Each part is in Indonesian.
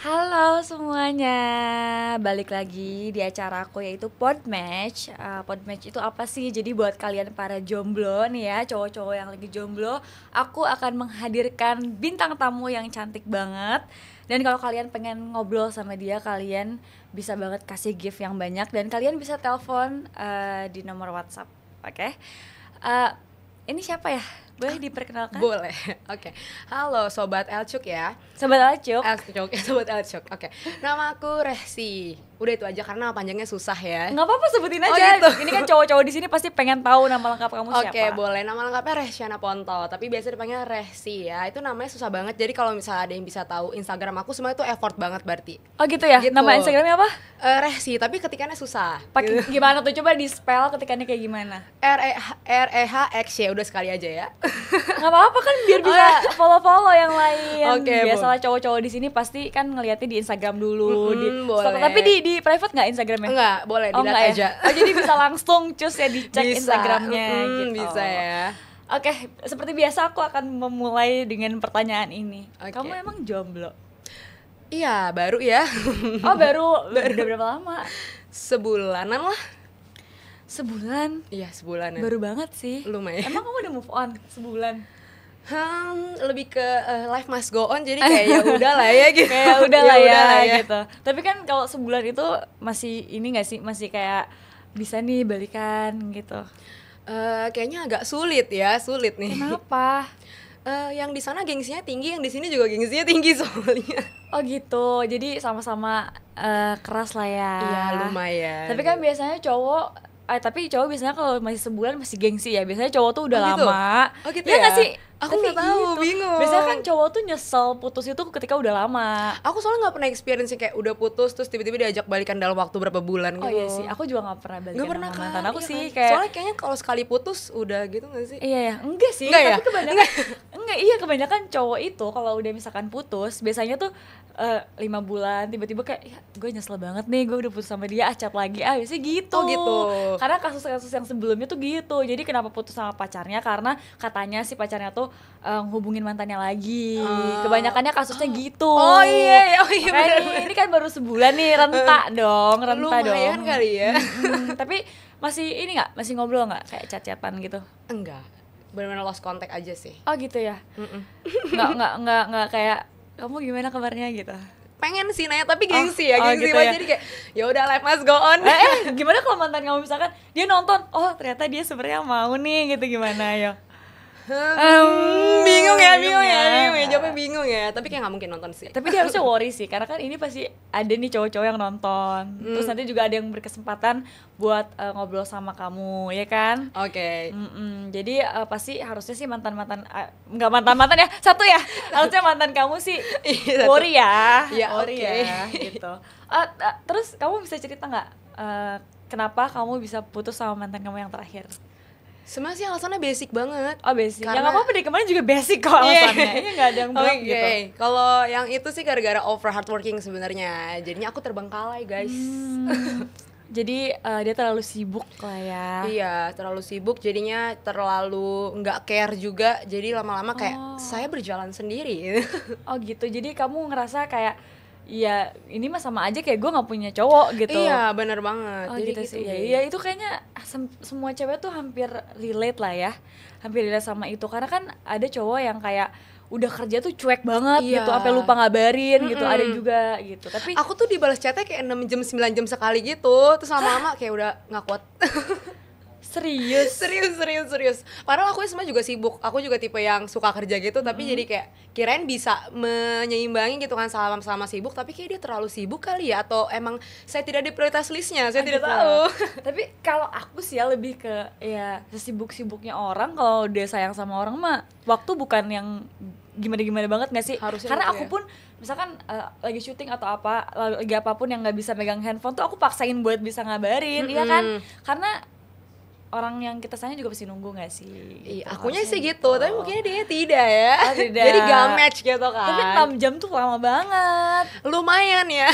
Halo semuanya, balik lagi di acara aku yaitu Podmatch. Podmatch itu apa sih? Jadi buat kalian para jomblo nih ya, cowok-cowok yang lagi jomblo, aku akan menghadirkan bintang tamu yang cantik banget. Dan kalau kalian pengen ngobrol sama dia, kalian bisa banget kasih gift yang banyak dan kalian bisa telepon di nomor WhatsApp, oke? Eh, ini siapa ya? Boleh diperkenalkan? Boleh, oke. Halo Sobat Elcuk ya. Sobat Acuk. Elcuk, Sobat Elcuk, oke. Nama aku Rehsi. Udah itu aja karena panjangnya susah ya. Nggak apa-apa, sebutin Oh, aja. gitu. Ini kan cowok-cowok di sini pasti pengen tahu nama lengkap kamu siapa. Oke, boleh. Nama lengkapnya Rehsyana Ponto, tapi biasa dipanggil Rehsi ya. Itu namanya susah banget. Jadi kalau misalnya ada yang bisa tahu Instagram aku, semua itu effort banget berarti. Oh gitu ya? Gitu. Nama Instagramnya apa? Rehsi, tapi ketikannya susah. Pakai Gitu. gimana tuh? Coba di spell ketikannya kayak gimana? REHX ya, udah sekali aja ya. Nggak apa-apa kan biar bisa follow-follow yang lain. Oke, Biasalah cowok-cowok di sini pasti kan ngeliatnya di Instagram dulu, di boleh. Tapi di private nggak Instagramnya? Enggak, boleh dilihat enggak aja. ya? Oh jadi bisa langsung cus ya dicek Bisa, Instagramnya gitu. bisa ya. Oke, seperti biasa aku akan memulai dengan pertanyaan ini. Oke. Kamu emang jomblo? Iya, baru ya. Oh baru udah berapa lama? Sebulanan lah. Sebulan? Iya, sebulanan. Baru banget sih. Lumayan. Emang kamu udah move on sebulan? Lebih ke life must go on, jadi kayak ya udah lah ya gitu. Kayak udah lah ya, udahlah gitu. Tapi kan kalau sebulan itu masih ini nggak sih? Masih kayak bisa nih balikan gitu. Kayaknya agak sulit nih. Kenapa? Yang di sana gengsinya tinggi, yang di sini juga gengsinya tinggi soalnya. Oh gitu. Jadi sama-sama keras lah ya. Iya, lumayan. Tapi kan biasanya tapi cowok biasanya kalau masih sebulan masih gengsi ya. Biasanya cowok tuh udah Oh, gitu? lama. Oh, gitu ya ya? nggak sih? Aku Tapi nggak tahu, bingung. Biasanya kan cowok tuh nyesel putus itu ketika udah lama. Aku soalnya nggak pernah experience yang kayak udah putus terus tiba-tiba diajak balikan dalam waktu berapa bulan gitu. Oh iya sih, aku juga gak pernah balikan Nggak pernah sama kan? mantan aku Iya sih kan? kayak. Soalnya kayaknya kalau sekali putus udah gitu nggak sih? Iya ya, enggak sih, Enggak tapi ya? kebanyakan enggak, iya kebanyakan cowok itu kalau udah misalkan putus biasanya tuh 5 bulan tiba-tiba kayak ya, gue nyesel banget nih gue udah putus sama dia, cat lagi biasanya gitu. Oh, gitu. Karena kasus-kasus yang sebelumnya tuh gitu. Jadi kenapa putus sama pacarnya karena katanya si pacarnya tuh hubungin mantannya lagi. Kebanyakannya kasusnya gitu. Oh iya, Makanya bener. ini kan baru sebulan nih, renta dong. Lumayan kali ya. Tapi masih ini nggak, masih ngobrol nggak kayak chat-chatan gitu? Enggak, benar-benar lost contact aja sih. Oh gitu ya. Nggak kayak kamu gimana kabarnya gitu. Pengen sih nanya tapi gengsi gitu banget ya. jadi kayak ya udah life must go on. Gimana kalau mantan kamu misalkan dia nonton, oh ternyata dia sebenarnya mau nih gitu, gimana ya? Bingung ya. ya. Jawabnya bingung ya, tapi kayak nggak mungkin nonton sih. Tapi dia harusnya worry sih, karena kan ini pasti ada nih cowok-cowok yang nonton. Terus nanti juga ada yang berkesempatan buat ngobrol sama kamu, ya kan? Oke. Jadi pasti harusnya sih mantan-mantan, nggak mantan-mantan ya, satu ya. Harusnya mantan kamu sih Iya, worry ya, Iya, worry oke. ya, gitu. Terus kamu bisa cerita nggak kenapa kamu bisa putus sama mantan kamu yang terakhir? Sebenarnya sih alasannya basic banget. Oh basic, ya Karena- nggak apa-apa deh, kemarin juga basic kok alasannya. Ini nggak ada yang berat Oke, gitu. kalau yang itu sih gara-gara over hardworking sebenarnya. Jadinya aku terbengkalai guys. Jadi dia terlalu sibuk lah ya. Iya, terlalu sibuk jadinya terlalu nggak care juga. Jadi lama-lama kayak saya berjalan sendiri. Oh gitu, jadi kamu ngerasa kayak ya ini mah sama aja kayak gue nggak punya cowok gitu. Iya, bener banget. Oh Jadi gitu sih. deh. Ya itu kayaknya semua cewek tuh hampir relate lah ya. Hampir relate sama itu, karena kan ada cowok yang kayak udah kerja tuh cuek banget Iya. gitu, sampai lupa ngabarin gitu. Ada juga gitu. Tapi Aku tuh dibalas chatnya kayak 6 jam 9 jam sekali gitu. Terus lama-lama kayak udah nggak kuat. serius. serius. Padahal aku sebenarnya juga sibuk. Aku juga tipe yang suka kerja gitu, tapi jadi kayak kirain bisa menyeimbangi gitu kan sama sibuk, tapi kayak dia terlalu sibuk kali ya, atau emang saya tidak di prioritas listnya, saya tidak Gitu. tahu. Tapi kalau aku sih ya lebih ke ya sesibuk-sibuknya orang, kalau dia sayang sama orang mah waktu bukan yang gimana-gimana banget nggak sih? Harusnya Karena gitu aku ya. pun misalkan lagi syuting atau apa, lagi apapun yang nggak bisa megang handphone tuh aku paksain buat bisa ngabarin, iya kan? Karena orang yang kita sayang juga pasti nunggu nggak sih? Iya, Gitu, akunya harusnya sih gitu, tapi mungkin dia tidak ya. Oh, tidak. Jadi gak match gitu kan. Tapi 6 jam tuh lama banget. Lumayan ya.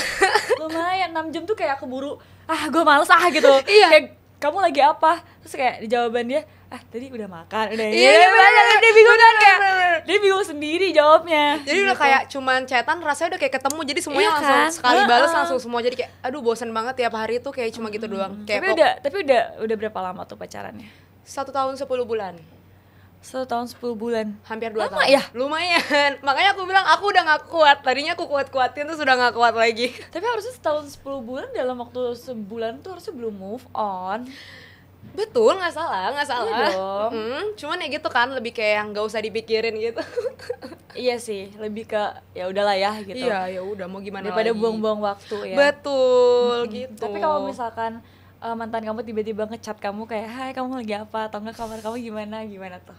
Lumayan 6 jam tuh kayak keburu gue males gitu. Iya. Kayak kamu lagi apa? Terus kayak di jawaban dia tadi udah makan, udah Iya, ini bener. dia bingung kan Bener, kayak bener. dia bingung sendiri jawabnya. Jadi udah kayak cuman chatan rasanya udah kayak ketemu, jadi semuanya Iya langsung kan? sekali balas Heeh. langsung semua, jadi kayak aduh bosan banget tiap hari tuh kayak cuma gitu doang. Kayak Tapi udah berapa lama tuh pacarannya? 1 tahun 10 bulan. 1 tahun 10 bulan. Hampir 2 Lama tahun. ya? Lumayan. Makanya aku bilang aku udah gak kuat. Tadinya aku kuat-kuatin tuh sudah gak kuat lagi. Tapi harusnya setahun 10 bulan dalam waktu sebulan tuh harusnya belum move on. Betul, nggak salah. Iya dong. Cuman ya gitu kan, lebih kayak yang nggak usah dipikirin gitu. Iya sih, lebih ke ya udahlah ya gitu. Iya, ya udah mau gimana Daripada lagi. buang-buang waktu ya. Betul, gitu. Tapi kalau misalkan mantan kamu tiba-tiba ngechat kamu kayak, "Hai, kamu lagi apa?" atau enggak kabar kamu gimana tuh?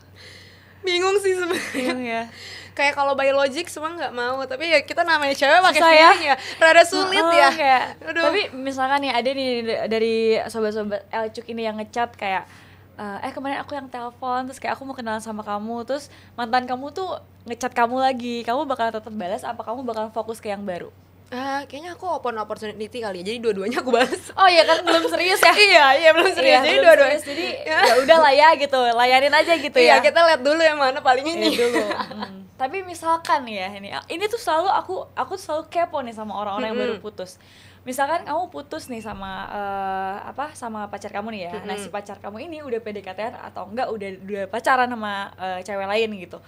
bingung sih sebenarnya. Bingung ya. Kayak kalau by logic semua nggak mau, tapi ya kita namanya cewek pakai Susah ya? feeling ya. Rada sulit ya. Kayak, Aduh. tapi misalkan nih ada nih dari sobat-sobat Elcuk ini yang ngechat kayak kemarin aku yang telepon terus kayak aku mau kenalan sama kamu, terus mantan kamu tuh ngechat kamu lagi, kamu bakal tetap balas apa kamu bakal fokus ke yang baru? Kayaknya aku open opportunity kali ya. Jadi dua-duanya aku balas. Oh iya kan belum serius ya? Iya belum serius. Iya, Jadi belum dua-duanya. serius, jadi ya udah lah ya gitu, layanin aja gitu Iya, ya. kita lihat dulu yang mana paling ini. Iya dulu. Tapi misalkan ya ini tuh selalu aku tuh selalu kepo nih sama orang-orang yang baru putus. Misalkan kamu putus nih sama sama pacar kamu nih ya. Nah, si pacar kamu ini udah PDKT-an atau enggak udah pacaran sama cewek lain gitu.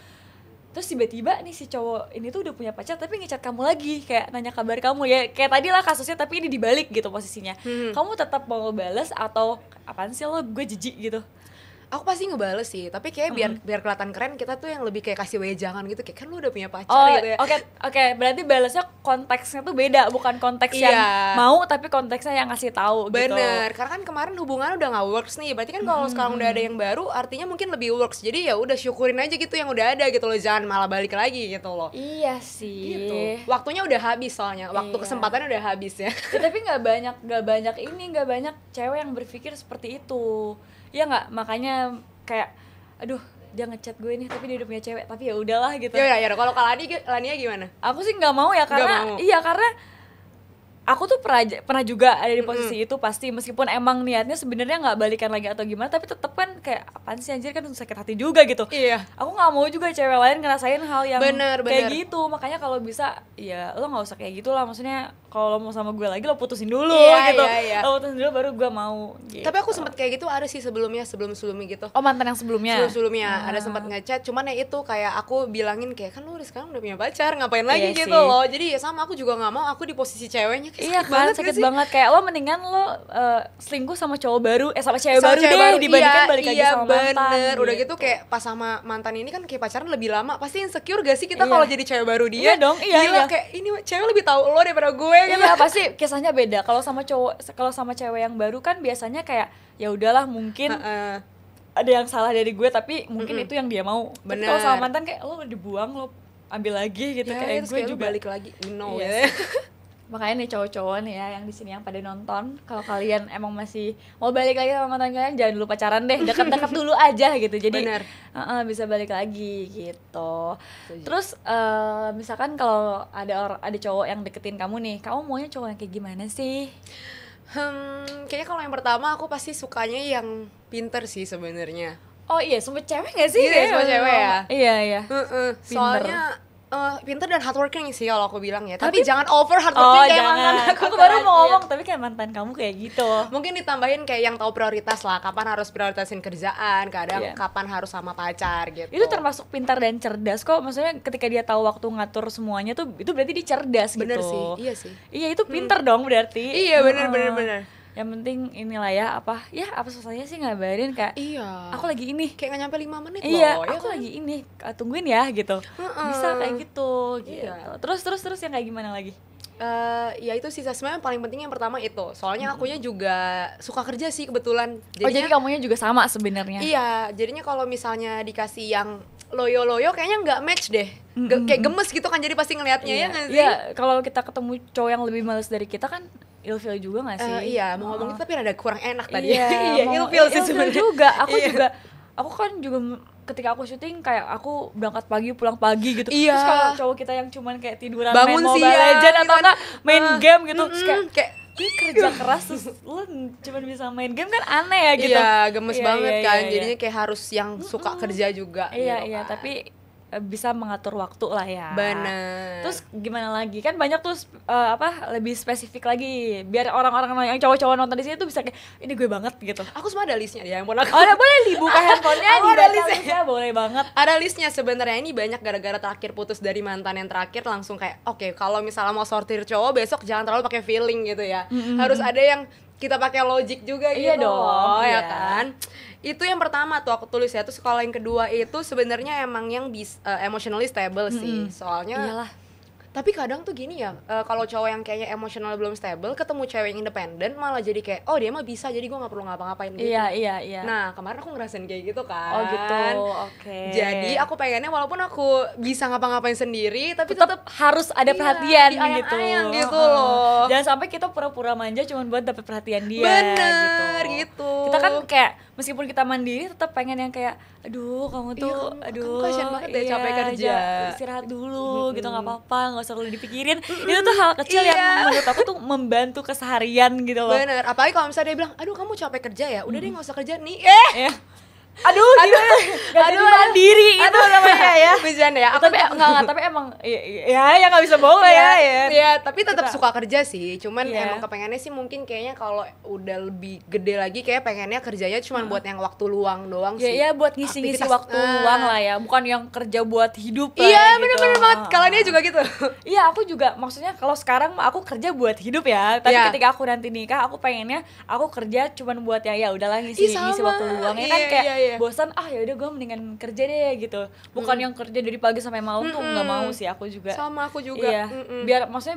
Terus tiba-tiba nih si cowok ini tuh udah punya pacar tapi ngechat kamu lagi kayak nanya kabar kamu ya, kayak tadi lah kasusnya tapi ini dibalik gitu posisinya. Kamu tetap mau balas atau apaan sih lo, gue jijik gitu? Aku pasti ngebales sih, tapi kayak biar kelihatan keren kita tuh yang lebih kayak kasih wejangan gitu, kayak kan lu udah punya pacar Oh, gitu ya. oke, berarti balasnya konteksnya tuh beda, bukan konteks yang Iya. mau tapi konteksnya yang ngasih tahu gitu. Bener, karena kan kemarin hubungan udah nggak works nih, berarti kan kalau sekarang udah ada yang baru, artinya mungkin lebih works. Jadi ya udah syukurin aja gitu yang udah ada gitu loh, jangan malah balik lagi gitu loh. Iya sih. Gitu. Waktunya udah habis soalnya, waktu Iya. kesempatannya udah habis ya. Ya, tapi nggak banyak cewek yang berpikir seperti itu. Ya nggak, makanya kayak aduh dia ngechat gue nih tapi dia udah punya cewek, tapi ya udahlah gitu. Ya kalau Lania gimana? Aku sih nggak mau ya karena mau. iya karena aku tuh pernah juga ada di posisi itu pasti, meskipun emang niatnya sebenarnya nggak balikan lagi atau gimana, tapi tetep kan kayak apaan sih anjir, kan sakit hati juga gitu. Iya. Aku nggak mau juga cewek lain ngerasain hal yang Bener. kayak gitu, makanya kalau bisa ya lo nggak usah kayak gitu lah, maksudnya kalau lo mau sama gue lagi lo putusin dulu gitu. Iya. Lo putusin dulu baru gue mau gitu. Tapi aku sempet kayak gitu ada sih sebelumnya gitu. Oh, mantan yang sebelumnya? Sebelumnya ada sempat ngechat, cuman ya itu kayak aku bilangin kayak kan lu sekarang udah punya pacar, ngapain lagi Iya gitu sih. loh. Jadi ya sama, aku juga nggak mau aku di posisi ceweknya, kayak Iya kan, sakit banget. Kayak lo mendingan lo selingkuh sama cowok baru, sama cewek baru deh, dibandingkan balik lagi sama mantan. Bener. Udah gitu kayak pas sama mantan ini kan kayak pacaran lebih lama, pasti insecure gak sih kita Iya. kalau jadi cewek baru dia? Iya dong, iya, Gila, iya. kayak ini cewek lebih tahu lo daripada gue gitu. Iya, pasti kisahnya beda. Kalau sama cewek yang baru kan biasanya kayak ya udahlah mungkin Heeh. ada yang salah dari gue tapi mungkin itu yang dia mau. Tapi Bener. kalau sama mantan kayak lo dibuang, lo ambil lagi gitu, Ya, kayak terus gue kayak lu juga. balik lagi. No Iya ya. Makanya nih cowok-cowok nih ya yang di sini yang pada nonton, kalau kalian emang masih mau balik lagi sama mantan kalian, jangan dulu pacaran deh, dekat-dekat dulu aja gitu. Jadi Bener. bisa balik lagi gitu. Terus misalkan kalau ada cowok yang deketin kamu nih, kamu maunya cowok yang kayak gimana sih? Kayaknya kalau yang pertama aku pasti sukanya yang pinter sih sebenarnya. Oh iya, sempet cewek gak sih? Iya, sempet cewek ya? Iya. Soalnya pinter dan hardworking sih kalau aku bilang ya. Tapi- Tapi jangan over Oh hardworking kayak jangan, mantan aku baru kan. mau Iya. ngomong tapi kayak mantan kamu kayak gitu. Mungkin ditambahin kayak yang tahu prioritas lah, kapan harus prioritasin kerjaan, kadang Iya. kapan harus sama pacar gitu. Itu termasuk pintar dan cerdas kok, maksudnya ketika dia tahu waktu ngatur semuanya tuh, itu berarti dia cerdas Bener gitu. sih, iya sih. Iya, itu pintar dong berarti. Iya, bener. Yang penting inilah ya apa susahnya sih ngabarin kayak Iya. aku lagi ini. Kayak nggak nyampe 5 menit Iya, loh. ya aku kan? lagi ini, tungguin ya gitu. Bisa kayak gitu gitu. Iya. Terus yang kayak gimana lagi? Ya itu sih sebenarnya yang paling penting yang pertama itu. Soalnya akunya juga suka kerja sih kebetulan. Oh, jadi kamunya juga sama sebenarnya. Iya, jadinya kalau misalnya dikasih yang loyo-loyo kayaknya nggak match deh. Kayak gemes gitu kan, jadi pasti ngelihatnya ya nggak sih? Iya, kalau kita ketemu cowok yang lebih males dari kita kan ilfeel juga gak sih? Iya, mau ngomong itu tapi rada kurang enak tadi. Iya, ilfeel sih ilfeel sebenarnya. juga. Iya. Aku kan juga ketika aku syuting kayak aku berangkat pagi pulang pagi gitu. Iya. Terus kalau cowok kita yang cuman kayak tiduran Bangun main Mobile siang, Legends atau gitu kan. enggak main game gitu, terus kayak Kayak gue kerja keras terus lo cuma bisa main game kan aneh ya gitu. Iya, gemes Iya, banget iya, kan. iya, Jadinya kayak harus yang suka kerja juga iya gitu iya kan. tapi bisa mengatur waktu lah ya. Bener. Terus gimana lagi kan banyak tuh lebih spesifik lagi biar orang-orang yang cowok-cowok nonton di sini tuh bisa kayak ini gue banget gitu. Aku semua ada listnya di handphone aku. Oh, ya boleh dibuka handphonenya, Aku ada dibaca listnya. listnya, boleh banget. Ada listnya sebenarnya, ini banyak gara-gara terakhir putus dari mantan yang terakhir langsung kayak oke, kalau misalnya mau sortir cowok besok jangan terlalu pakai feeling gitu ya. Harus ada yang kita pakai logic juga gitu. Iya dong, ya iya. kan. Itu yang pertama tuh aku tulis ya. Terus kalau yang kedua itu sebenarnya emang yang emotionally stable sih. Soalnya Iyalah. tapi kadang tuh gini ya, kalau cowok yang kayaknya emosional belum stable ketemu cewek yang independen malah jadi kayak oh dia mah bisa jadi gue nggak perlu ngapa-ngapain gitu. Iya. Nah kemarin aku ngerasain kayak gitu kan. Oh gitu, oke. Jadi aku pengennya walaupun aku bisa ngapa-ngapain sendiri tapi tetap tetap harus ada iya, perhatian diayang-ayang gitu. gitu loh. Jangan sampai kita pura-pura manja cuma buat dapet perhatian dia. Bener, gitu. Kita kan kayak meskipun kita mandiri tetap pengen yang kayak aduh kamu tuh Iya, aduh kamu kasihan banget deh, iya, capek kerja. istirahat dulu gitu nggak apa-apa nggak usah terlalu dipikirin. Itu tuh hal kecil Iya. yang menurut aku tuh membantu keseharian gitu loh. Bener, apalagi kalau misalnya dia bilang aduh kamu capek kerja ya udah deh nggak usah kerja nih Ya. Aduh, gimana? Gak jadi mandiri itu namanya ya. Bercanda ya. Tapi enggak, tapi emang ya nggak bisa bohong lah ya. Iya, tapi tetap Kita- suka kerja sih. Cuman Iya. emang kepengennya sih mungkin kayaknya kalau udah lebih gede lagi kayak pengennya kerjanya cuma buat yang waktu luang doang Ya, sih. ya buat ngisi-ngisi Aktivitas. waktu luang lah ya, bukan yang kerja buat hidup lah Iya, ya, gitu. bener-bener banget. Kalian juga gitu. Iya, aku juga maksudnya kalau sekarang mah aku kerja buat hidup ya. Tapi Iya. ketika aku nanti nikah, aku pengennya aku kerja cuman buat ya udahlah ngisi Ih, sama. waktu luangnya kan Iya, kayak iya. bosan ya udah gue mendingan kerja deh gitu. Bukan yang kerja dari pagi sampai malam tuh nggak mau sih aku juga. Sama aku juga. Iya,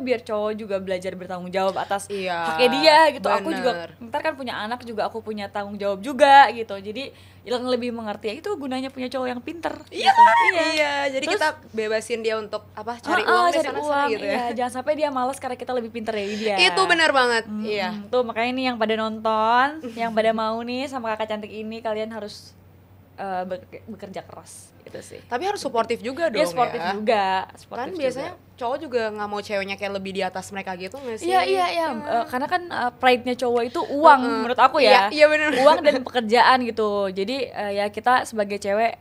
biar cowok juga belajar bertanggung jawab atas Iya, haknya dia gitu. Aku juga bener. ntar kan punya anak juga aku punya tanggung jawab juga gitu. Jadi yang lebih mengerti ya itu gunanya punya cowok yang pinter. Iya, gitu. iya. Jadi Terus- kita bebasin dia untuk apa? Cari uang di cari sana uang, gitu ya. iya. Jangan sampai dia malas karena kita lebih pinter dari dia. Itu benar banget. Iya. Tuh makanya nih yang pada nonton, yang pada mau nih sama kakak cantik ini kalian harus bekerja keras itu sih. Tapi harus suportif juga dong Iya, sportif ya. juga. Kan Sportif biasanya juga. cowok juga nggak mau ceweknya kayak lebih di atas mereka gitu nggak sih? Iya. Karena kan pride-nya cowok itu uang menurut aku ya. Iya, bener. Uang dan pekerjaan gitu. Jadi ya kita sebagai cewek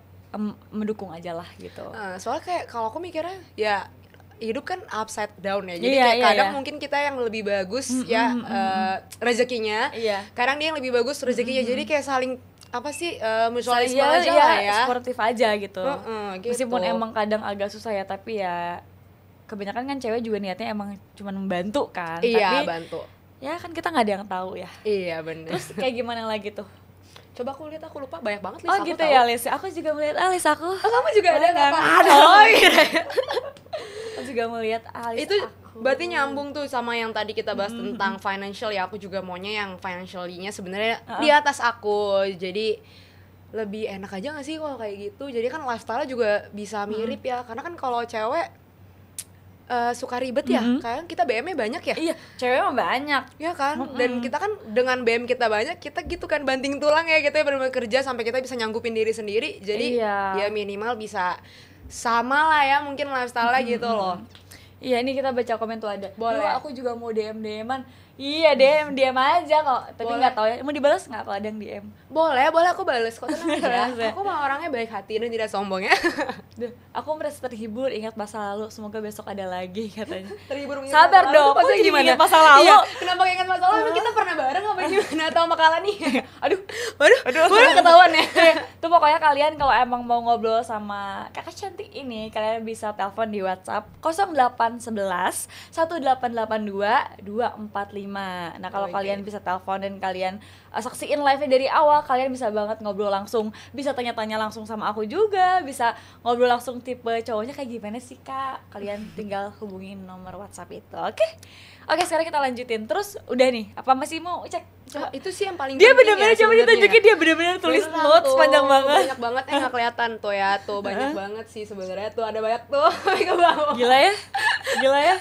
mendukung aja lah gitu. Soalnya kayak kalau aku mikirnya ya hidup kan upside down ya. Jadi Iya, kayak iya, kadang iya. mungkin kita yang lebih bagus rezekinya. Iya. Kadang dia yang lebih bagus rezekinya. Jadi kayak saling apa sih mutualisme aja Iya, lah ya. sportif aja gitu. Gitu. Meskipun emang kadang agak susah ya, tapi ya kebanyakan kan cewek juga niatnya emang cuma membantu kan. Iya, Tapi bantu. ya kan kita nggak ada yang tahu ya. Iya, bener. Terus kayak gimana lagi tuh? Coba aku lihat, aku lupa banyak banget list Oh aku gitu tahu. ya Lis. Aku juga melihat Alis aku. Oh, kamu juga ada Banyak. nggak? Ada. Oh, iya. Aku juga melihat Alis. Itu aku. berarti nyambung tuh sama yang tadi kita bahas tentang financial ya. Aku juga maunya yang financially-nya sebenarnya di atas aku. Jadi lebih enak aja gak sih kalau kayak gitu. Jadi kan lifestyle juga bisa mirip ya. Karena kan kalau cewek suka ribet ya. Kadang kita BM-nya banyak ya. Iya, cewek mah banyak. Ya kan, dan kita kan dengan BM kita banyak, kita gitu kan banting tulang ya gitu ya, benar-benar kerja sampai kita bisa nyanggupin diri sendiri. Jadi Iya. ya minimal bisa sama lah ya mungkin lifestyle-nya gitu loh. Iya, ini kita baca komen tuh ada. Boleh. Duh, aku juga mau DM-an. Iya, DM aja kok. Tapi Boleh. nggak tahu ya. Mau dibalas nggak kalau ada yang DM? Boleh aku bales kok, tenang aja. Rasa. Aku mah orangnya baik hati dan tidak sombong ya. Duh, aku merasa terhibur ingat masa lalu. Semoga besok ada lagi katanya. Terhibur mengingat Sabar masa lalu dong, tuh maksudnya kok jadi gimana? ingat masa lalu? Iya, kenapa ingat masa lalu? Emang kita pernah bareng apa gimana? Atau sama Kala nih? Aduh, Baru ketahuan ya. Tuh pokoknya kalian kalau emang mau ngobrol sama kakak cantik ini, kalian bisa telepon di WhatsApp 0811 1882 245. Nah, kalau Oke. kalian bisa telepon dan kalian saksiin live-nya dari awal, kalian bisa banget ngobrol langsung, bisa tanya-tanya langsung sama aku juga, bisa ngobrol langsung tipe cowoknya kayak gimana sih Kak. Kalian tinggal hubungin nomor WhatsApp itu. Oke, sekarang kita lanjutin. Terus udah nih, apa masih mau cek? Coba. Itu sih yang paling Dia penting bener-bener ya coba sebenarnya. ditunjukin, dia bener-bener tulis Beneran notes tuh, panjang banget. banyak banget nggak kelihatan tuh ya, tuh banyak banget sih sebenarnya tuh, ada banyak tuh ke bawah. Gila ya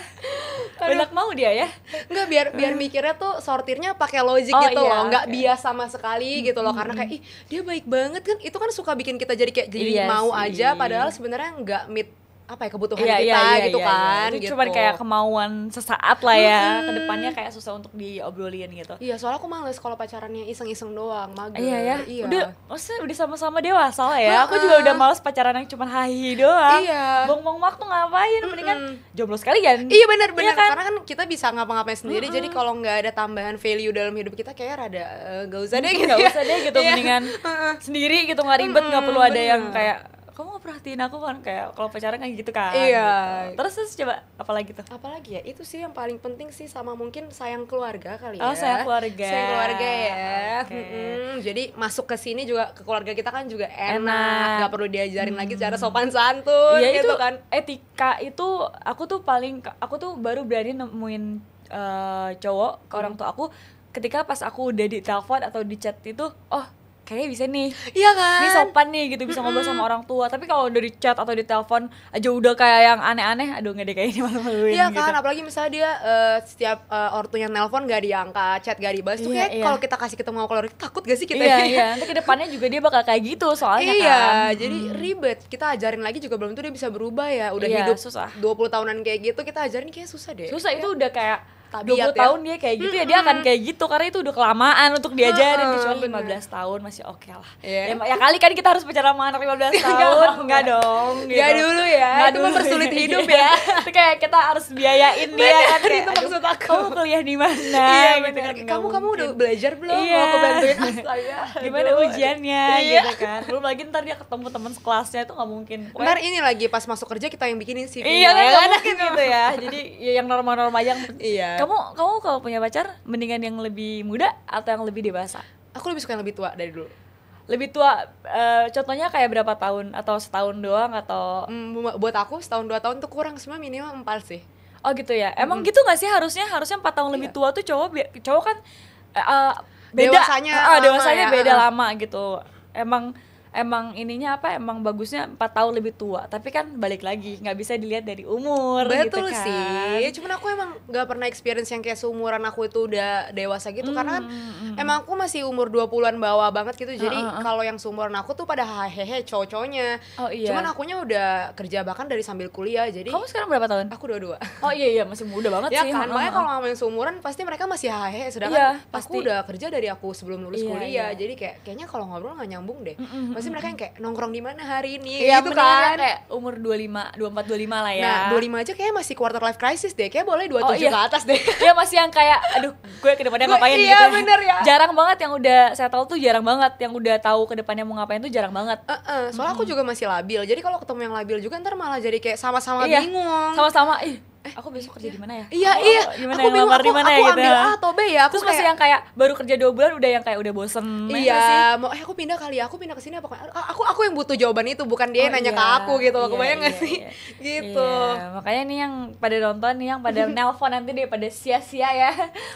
banyak mau dia ya. Enggak, biar mikirnya tuh sortirnya pakai logik Oh, gitu iya, loh, nggak oke. bias sama sekali gitu loh, karena kayak ih dia baik banget kan, itu kan suka bikin kita jadi kayak jadi Iya mau sih. aja padahal sebenarnya nggak meet apa ya, kebutuhan kita gitu kan. Itu gitu. cuman kayak kemauan sesaat lah ya. Kedepannya kayak susah untuk diobrolin gitu. Iya, soalnya aku males kalau pacarannya iseng-iseng doang, mager. Iya ya. Iya. Maksudnya udah sama-sama dewasa lah ya. Aku juga udah males pacaran yang cuman hahi doang. Iya. Buang-buang waktu ngapain? Mendingan jomblo sekalian. Iya benar-benar, kan? karena kan kita bisa ngapa-ngapain sendiri. Jadi kalau nggak ada tambahan value dalam hidup kita, kayak rada gak usah deh gitu. Nggak ya. usah deh gitu, Iya. mendingan sendiri gitu, nggak ribet, nggak perlu ada yang bener. kayak kamu nggak perhatiin aku kan, kayak kalau pacaran kan gitu kan. Iya. Gitu. Terus coba apalagi tuh? Apalagi ya, itu sih yang paling penting sih, sama mungkin sayang keluarga kali ya. Oh, sayang keluarga. Sayang keluarga ya. Oke. Jadi masuk ke sini juga, ke keluarga kita kan juga Enak. enak. Gak perlu diajarin lagi cara sopan santun Iya, gitu itu kan. etika itu aku tuh baru berani nemuin cowok ke orang tua aku ketika pas aku udah di telepon atau di chat itu, oh kayaknya bisa nih. Iya kan? Ini sopan nih gitu, bisa ngobrol sama orang tua. Tapi kalau udah di chat atau di telepon aja udah kayak yang aneh-aneh, aduh nggak deh, kayak ini malu-maluin Iya gitu. kan, apalagi misalnya dia setiap ortunya nelpon gak diangkat, chat gak dibahas, tuh Iya, kayak iya. kalau kita kasih ketemu sama keluarga, takut gak sih kita? Iya, nanti kedepannya juga dia bakal kayak gitu soalnya Iya, kan. jadi ribet. Kita ajarin lagi juga belum tentu dia bisa berubah ya. Udah Iya, hidup susah. 20 tahunan kayak gitu, kita ajarin kayak susah deh. Susah, itu udah kayak Tabiat 20 ya. tahun dia kayak gitu ya, dia akan kayak gitu karena itu udah kelamaan untuk diajarin. Kecuali bener. 15 tahun masih oke lah. Iya. Ya kali kan kita harus pacaran sama anak 15 tahun, enggak dong gitu. Gak dulu ya, Nggak itu dulu. mempersulit hidup ya. Itu kayak kita harus biayain dia kan, kayak, itu aduh, maksud aku. kamu kuliah di mana Iya gitu bener. kan. Nggak Kamu udah mungkin. belajar belum? Iya. Mau aku bantuin, astaga. Gimana Aduh. ujiannya Iya. gitu kan. Belum lagi ntar dia ketemu teman sekelasnya, itu nggak mungkin. Ntar ini lagi pas masuk kerja kita yang bikinin CV. Iya kan, nggak mungkin gitu ya. Jadi ya yang normal-normal aja. Iya. Kamu kalau punya pacar mendingan yang lebih muda atau yang lebih dewasa? Aku lebih suka yang lebih tua dari dulu. Lebih tua, contohnya kayak berapa tahun, atau setahun doang atau Buat aku setahun 2 tahun tuh kurang, semua minimal 4 sih. oh gitu ya. Emang gitu nggak sih, harusnya 4 tahun lebih tua tuh cowok kan beda. Dewasanya Dewasanya lama ya, beda lama gitu. Emang ininya apa, emang bagusnya 4 tahun lebih tua, tapi kan balik lagi nggak bisa dilihat dari umur. Betul gitu kan. sih, cuman aku emang gak pernah experience yang kayak seumuran aku itu udah dewasa gitu. Karena kan emang aku masih umur 20-an bawah banget gitu. Jadi kalau yang seumuran aku tuh pada hehe cowok-cowoknya. Oh iya. Cuman akunya udah kerja bahkan dari sambil kuliah. Jadi Kamu sekarang berapa tahun? aku 22. Oh iya masih muda banget Ya sih. kan, makanya Heeh. kalau sama yang seumuran pasti mereka masih hehe. Sedangkan Iya, aku pasti. udah kerja dari aku sebelum lulus Iya, kuliah. iya. Jadi kayaknya kalau ngobrol gak nyambung deh. Pasti mereka yang kayak nongkrong di mana hari ini Iya, gitu mendingan kan. kayak umur 25, 24, 25 lah ya. Nah, 25 aja kayaknya masih quarter life crisis deh. Kayak boleh 27 Oh, iya. ke atas deh. Dia masih yang kayak, aduh, gue ke depannya Gue- ngapain iya, gitu. bener ya. Jarang banget yang udah settle tuh, jarang banget yang udah tahu ke depannya mau ngapain tuh, jarang banget. Soalnya aku juga masih labil. Jadi kalau ketemu yang labil juga ntar malah jadi kayak sama-sama Iya, bingung. Sama-sama, aku besok kerja di mana ya? Iya, Aku- iya. Gimana Aku ya, bingung, ngelamar di aku mana ya gitu. ambil A atau B ya. Aku Terus masih yang kayak baru kerja 2 bulan udah yang kayak udah bosen. ya nggak sih? iya, mau aku pindah kali ya. Aku pindah ke sini apa? Aku yang butuh jawaban itu, bukan dia yang Oh, nanya iya, ke aku gitu. iya, Kebayang gak iya, sih? iya. Gitu. Iya, makanya nih yang pada nonton nih, yang pada nelpon nanti deh pada sia-sia ya.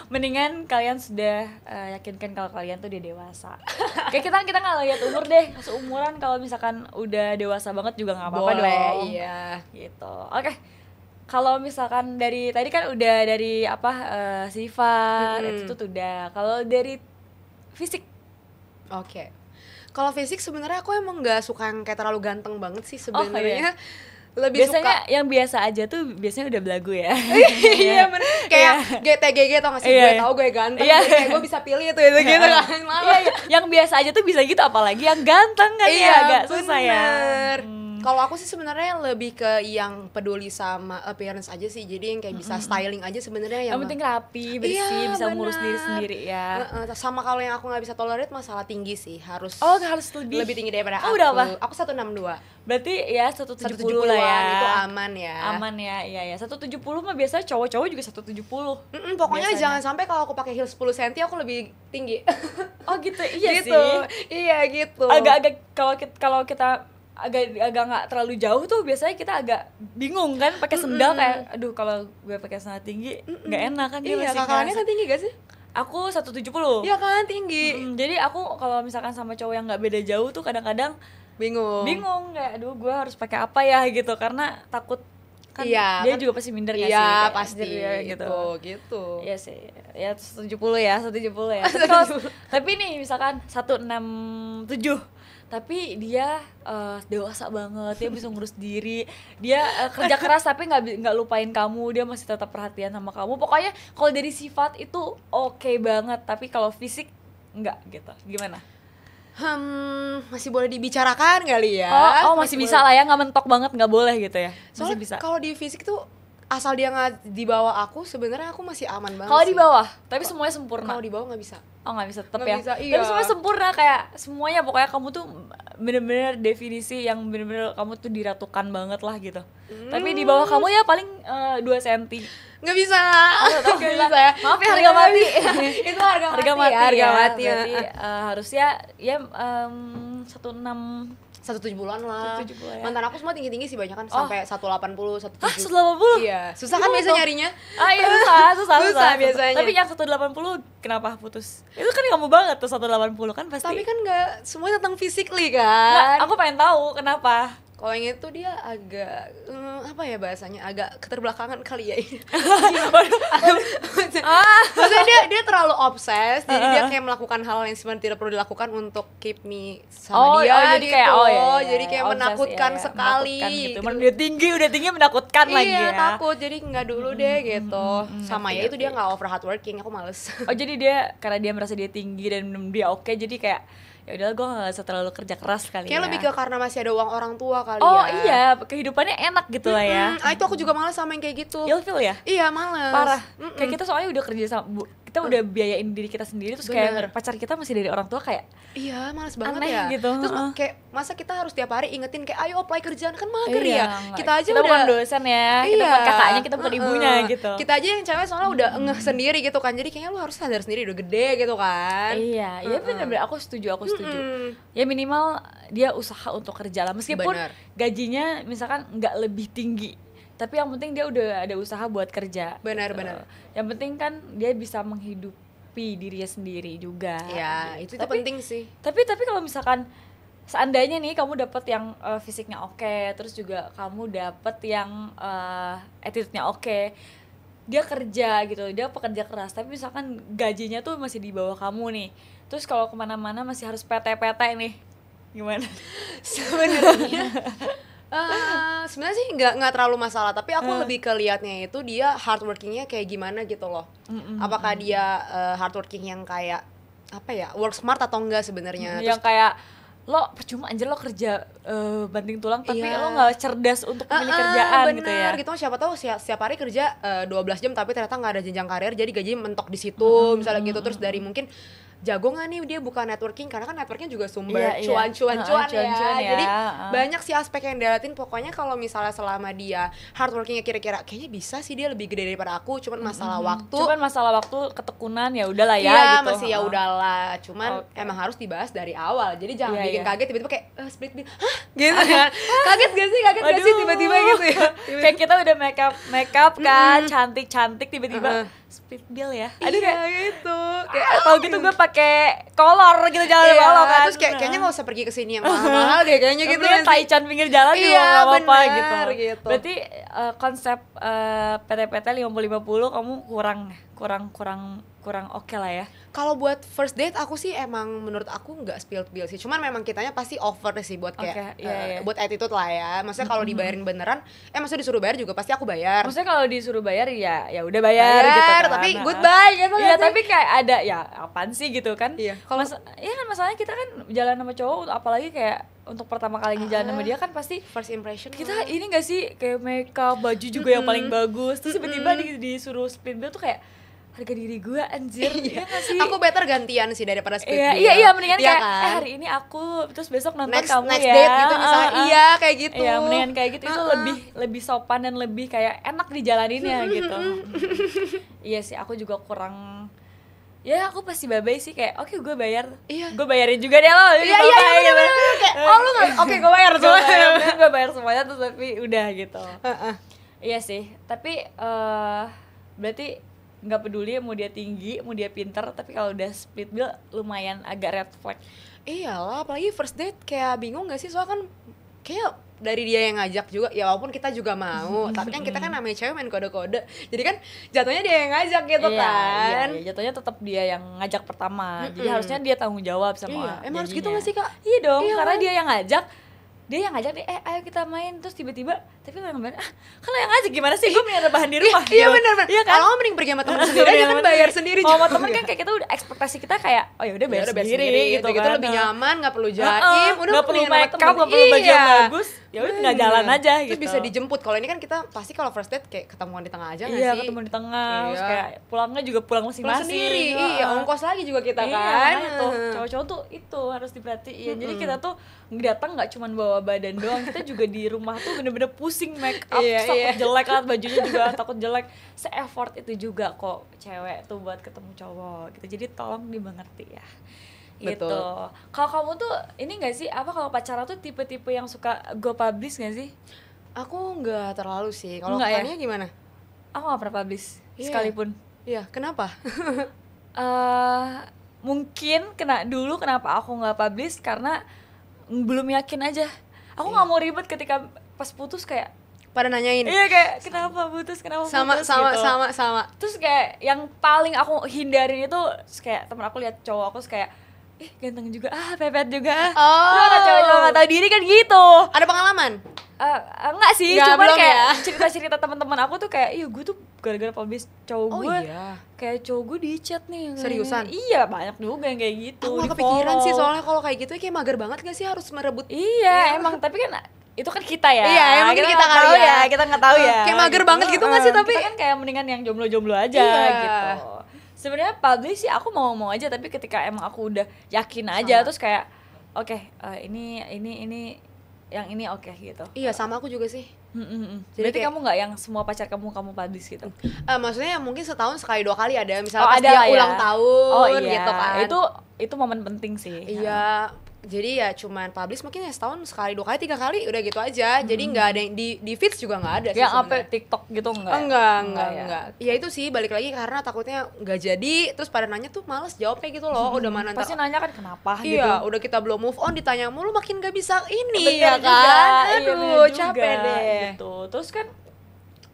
Mendingan kalian sudah yakinkan kalau kalian tuh udah dewasa. Kayak kita nggak lihat umur deh, seumuran kalau misalkan udah dewasa banget juga nggak apa-apa Boleh, dong. iya. Gitu. Oke. Kalau misalkan dari tadi kan udah dari apa sifat itu tuh udah. Kalau dari fisik, Oke. Kalau fisik sebenarnya aku emang nggak suka yang kayak terlalu ganteng banget sih sebenarnya. Lebih biasanya suka yang biasa aja tuh biasanya udah belagu ya. iya bener, kayak GTGG tau gak sih, Iya. gue tau gue ganteng, Iya. jadi kayak gue bisa pilih itu gitu kan. Iya, iya, yang biasa aja tuh bisa gitu, apalagi yang ganteng kan ya agak susah ya. bener. Kalau aku sih sebenarnya lebih ke yang peduli sama appearance aja sih, jadi yang kayak bisa styling aja sebenarnya Yang penting rapi, bersih, Iya, bisa ngurus bener. diri sendiri ya. Sama kalau yang aku nggak bisa tolerate masalah tinggi sih, harus Oh, harus lebih. lebih tinggi daripada Oh, aku. udah apa? Aku 162. Berarti ya 170 170 lah ya. itu aman ya. Aman ya, iya ya. 170 mah biasanya cowok-cowok juga 170. Pokoknya Biasanya. jangan sampai kalau aku pakai heels 10 cm aku lebih tinggi. Oh gitu, iya gitu. sih. Iya gitu. Agak-agak kalau kita agak nggak terlalu jauh tuh biasanya kita agak bingung kan pakai sendal, kayak aduh kalau gue pakai sandal tinggi nggak enak kan dia Iya, masih kakalannya ngerasa- kan tinggi gak sih? Aku 170. Iya kan, tinggi. Jadi aku kalau misalkan sama cowok yang nggak beda jauh tuh kadang-kadang bingung kayak aduh gue harus pakai apa ya gitu, karena takut kan Iya, dia kan- juga pasti minder nggak sih? Iya, Kayak, pasti anjir ya, gitu. Iya sih, ya 170 ya, 170 ya. Tapi nih misalkan 167, tapi dia dewasa banget, dia bisa ngurus diri, dia kerja keras tapi nggak lupain kamu, dia masih tetap perhatian sama kamu. Pokoknya kalau dari sifat itu oke banget, tapi kalau fisik nggak gitu. Gimana? Masih boleh dibicarakan kali ya. Masih bisa lah ya, nggak mentok banget, nggak boleh gitu ya. Masih Soalnya bisa. kalau di fisik tuh asal dia nggak di bawah aku, sebenarnya aku masih aman banget. Kalau di bawah, tapi semuanya sempurna. Kalau di bawah nggak bisa. Oh nggak bisa tetap Nggak ya. bisa, iya. Tapi semuanya sempurna, kayak semuanya pokoknya kamu tuh bener-bener definisi yang bener-bener kamu tuh diratukan banget lah gitu. Tapi di bawah kamu ya paling 2 cm. Nggak bisa. Nggak bisa ya. Maaf ya, harga mati. Itu harga mati. Harga ya. mati. Berarti harusnya ya 16. 170-an lah. 170 ya. Mantan aku semua tinggi-tinggi sih banyak kan, sampai 180, 170. Hah, 180? Iya. Susah kan biasa nyarinya? Iya susah biasanya. Tapi yang 180 kenapa putus? Itu kan kamu banget tuh 180 kan pasti. Tapi kan nggak semuanya tentang physically Nggak, kan. aku pengen tahu kenapa. Kalau yang itu dia agak apa ya bahasanya, agak keterbelakangan kali ya. Maksudnya dia terlalu obses, jadi dia kayak melakukan hal yang sebenarnya tidak perlu dilakukan untuk keep me sama dia jadi gitu. kayak Jadi kayak obses, menakutkan sekali. menakutkan gitu. Gitu. Udah tinggi menakutkan lagi Iya, ya. takut. Jadi nggak dulu deh gitu. Sama ya itu dia nggak over hardworking, aku males. Oh, jadi dia karena dia merasa dia tinggi dan dia oke, jadi kayak ya udahlah gue nggak usah terlalu kerja keras kali Kayak ya. lebih ke karena masih ada uang orang tua kali Oh ya. iya, kehidupannya enak gitu lah ya. Itu aku juga males sama yang kayak gitu. Ilfil ya? Iya, males. Parah. Kayak kita soalnya udah kerja sama kita udah biayain diri kita sendiri, terus kayak pacar kita masih dari orang tua, kayak iya, males banget aneh ya gitu. Terus kayak masa kita harus tiap hari ingetin kayak ayo apply kerjaan, kan mager ya. Enggak. Kita aja kita udah bukan dosen ya, kita bukan kakaknya, kita bukan ibunya gitu. Kita aja yang cewek soalnya udah ngeh sendiri gitu kan. Jadi kayaknya lu harus sadar sendiri, udah gede gitu kan. Iya benar-benar aku setuju. Ya minimal dia usaha untuk kerja lah, meskipun gajinya misalkan nggak lebih tinggi, tapi yang penting dia udah ada usaha buat kerja. Benar. Yang penting kan dia bisa menghidupi dirinya sendiri juga. Iya, itu penting sih. Tapi kalau misalkan seandainya nih kamu dapet yang fisiknya oke, terus juga kamu dapet yang attitude-nya oke, dia kerja gitu, dia pekerja keras, tapi misalkan gajinya tuh masih di bawah kamu nih, terus kalau kemana-mana masih harus PT nih, gimana? Sebenarnya sih nggak terlalu masalah, tapi aku lebih ke liatnya itu dia hardworkingnya kayak gimana gitu loh. Apakah dia hardworking yang kayak apa ya, work smart atau enggak sebenarnya? Yang kayak lo percuma anjir lo kerja banting tulang, tapi lo nggak cerdas untuk memilih kerjaan gitu ya. Gitu, siapa tahu setiap hari kerja 12 jam tapi ternyata nggak ada jenjang karir, jadi gajinya mentok di situ misalnya gitu. Terus dari mungkin jago nggak nih dia bukan networking, karena kan networking juga sumber cuan-cuan ya. Jadi banyak sih aspek yang diliatin. Pokoknya kalau misalnya selama dia hardworkingnya kira-kira kayaknya bisa sih, dia lebih gede daripada aku, cuman masalah waktu, ketekunan ya udahlah ya iya, gitu. Masih ya udahlah, cuman emang harus dibahas dari awal. Jadi jangan bikin kaget tiba-tiba kayak split bill. Hah? Gitu kan. Kaget gak sih tiba-tiba gitu ya. Kayak kita udah make up kan, cantik tiba-tiba split bill ya. Aduh gitu. Kayak tau gitu gue pakai kolor gitu jalan bawah kan. Terus kayaknya nggak usah pergi ke sini yang mahal-mahal deh kayaknya gitu. Taichan pinggir jalan juga enggak apa-apa gitu. Berarti konsep PT-PT 50-50 kamu kurang oke lah ya. Kalau buat first date aku sih emang menurut aku nggak spilled bill sih. Cuman memang kitanya pasti over sih buat kayak buat attitude lah ya. Maksudnya kalau dibayarin beneran, maksudnya disuruh bayar juga pasti aku bayar. Maksudnya kalau disuruh bayar ya udah bayar gitu kan. Tapi goodbye gitu. Iya, tapi kayak ada ya apaan sih gitu kan. Iya. Kalau kan masalahnya kita kan jalan sama cowok, apalagi kayak untuk pertama kali jalan sama dia kan pasti first impression. Kita ini enggak sih kayak makeup, baju juga yang paling bagus. Terus tiba-tiba disuruh split bill tuh kayak harga diri gue anjir. Iya gak sih? Aku better gantian sih daripada split bill. Iya mendingan kayak kan? Hari ini aku, terus besok nonton next kamu next ya. Date gitu misalnya. Iya kayak gitu. Iya mendingan kayak gitu, itu lebih sopan dan lebih kayak enak dijalaninnya gitu. Iya sih, aku juga kurang. Ya aku pasti babai sih, kayak oke, gue bayar. Gue bayarin juga deh lo. Iya gitu. Kayak lu nggak? Oke, gue bayar semuanya. Gue bayar semuanya terus tapi udah gitu. Iya sih, tapi berarti nggak peduli mau dia tinggi, mau dia pintar, tapi kalau udah split bill lumayan agak red flag. Iyalah, apalagi first date kayak bingung nggak sih, soalnya kan kayak dari dia yang ngajak juga, ya walaupun kita juga mau, tapi kan kita kan namanya cewek main kode-kode, jadi kan jatuhnya dia yang ngajak gitu kan. Iya, jatuhnya tetap dia yang ngajak pertama. Jadi harusnya dia tanggung jawab sama Emang harus gitu janjinya. gak sih Kak? Iya dong, Iya karena kan? dia yang ngajak nih, ayo kita main, terus tiba-tiba tapi lo yang bilang, kan lo yang ngajak, gimana sih, gue mending rebahan di rumah Iya gitu. benar-benar. Iya kan? Kalau mending pergi sama temen sendiri aja kan, bayar sendiri. Kalau sama juga. temen kan kayak kita udah ekspektasi kita kayak oh ya udah bayar Ya udah bayar sendiri gitu gitu kan. lebih nyaman, nggak perlu Heeh, jaim, udah nggak perlu mendingan sama make up, temen. nggak perlu baju yang Iya. bagus, ya udah tinggal jalan aja Terus gitu. bisa dijemput. Kalau ini kan kita pasti kalau first date kayak ketemuan di tengah aja nggak Iya, sih? ketemu di tengah, terus Iya. kayak pulangnya juga pulang Pulang masing-masing. sendiri, Heeh. iya ongkos lagi juga kita Iya, kan. makanya tuh cowok-cowok tuh itu harus diperhatiin. Jadi kita tuh datang nggak cuma bawa badan doang, kita juga di rumah tuh bener-bener pusing make up, Iya, takut iya. jelek kan, bajunya juga takut jelek. Se-effort itu juga kok cewek tuh buat ketemu cowok gitu. Jadi tolong dimengerti ya. Gitu. Betul. Kalau kamu tuh ini nggak sih apa kalau pacaran tuh tipe-tipe yang suka go publish nggak sih? Aku nggak terlalu sih. Kalau Nggak ya? Kakaknya gimana? Aku nggak pernah publish Iya. sekalipun. Iya, kenapa? Mungkin kenapa aku nggak publish karena belum yakin aja. Aku nggak mau ribet ketika pas putus kayak Pada nanyain. iya kayak kenapa putus Sama gitu. sama. Terus kayak yang paling aku hindarin itu kayak temen aku lihat cowok aku terus kayak ganteng juga pepet juga Oh. Terus ada cowok nggak tahu diri kan gitu. Ada pengalaman? Enggak sih, Nggak, cuman belum kayak ya? cerita-cerita teman-teman aku tuh kayak gue tuh gara-gara publish cowok Oh gue iya. kayak cowok gue di chat nih Seriusan? iya banyak juga yang kayak gitu. Aku nggak di-follow. kepikiran sih soalnya kalau kayak gitu kayak mager banget gak sih harus merebut. Iya, emang tapi kan itu kan kita ya. Iya, emang kita nggak kali tahu ya. kita nggak tahu ya. Kayak mager banget gitu nggak sih, tapi- kita kan kayak mendingan yang jomblo-jomblo aja Iya. gitu. Sebenarnya publish sih aku mau aja, tapi ketika emang aku udah yakin aja Sama. terus kayak oke, ini yang ini oke gitu. Iya, sama aku juga sih. Jadi Jadi kayak- kamu nggak yang semua pacar kamu publish gitu? Maksudnya mungkin setahun sekali 2 kali ada, misalnya Oh, pas ada dia lah ya. ulang tahun Oh iya, gitu kan. itu momen penting sih. Iya, jadi ya cuman publish mungkin ya setahun sekali 2 kali 3 kali udah gitu aja. Jadi nggak ada yang di feeds juga nggak ada sih. Yang apa sebenarnya. TikTok gitu enggak? Enggak. Ya itu sih balik lagi karena takutnya nggak jadi, terus pada nanya tuh males jawabnya gitu loh. Udah mana Pasti ntar. nanya kan kenapa gitu. Iya, udah kita belum move on ditanya mulu makin gak bisa ini Bener ya juga, kan. iya Aduh, bener juga, capek deh. gitu. Terus kan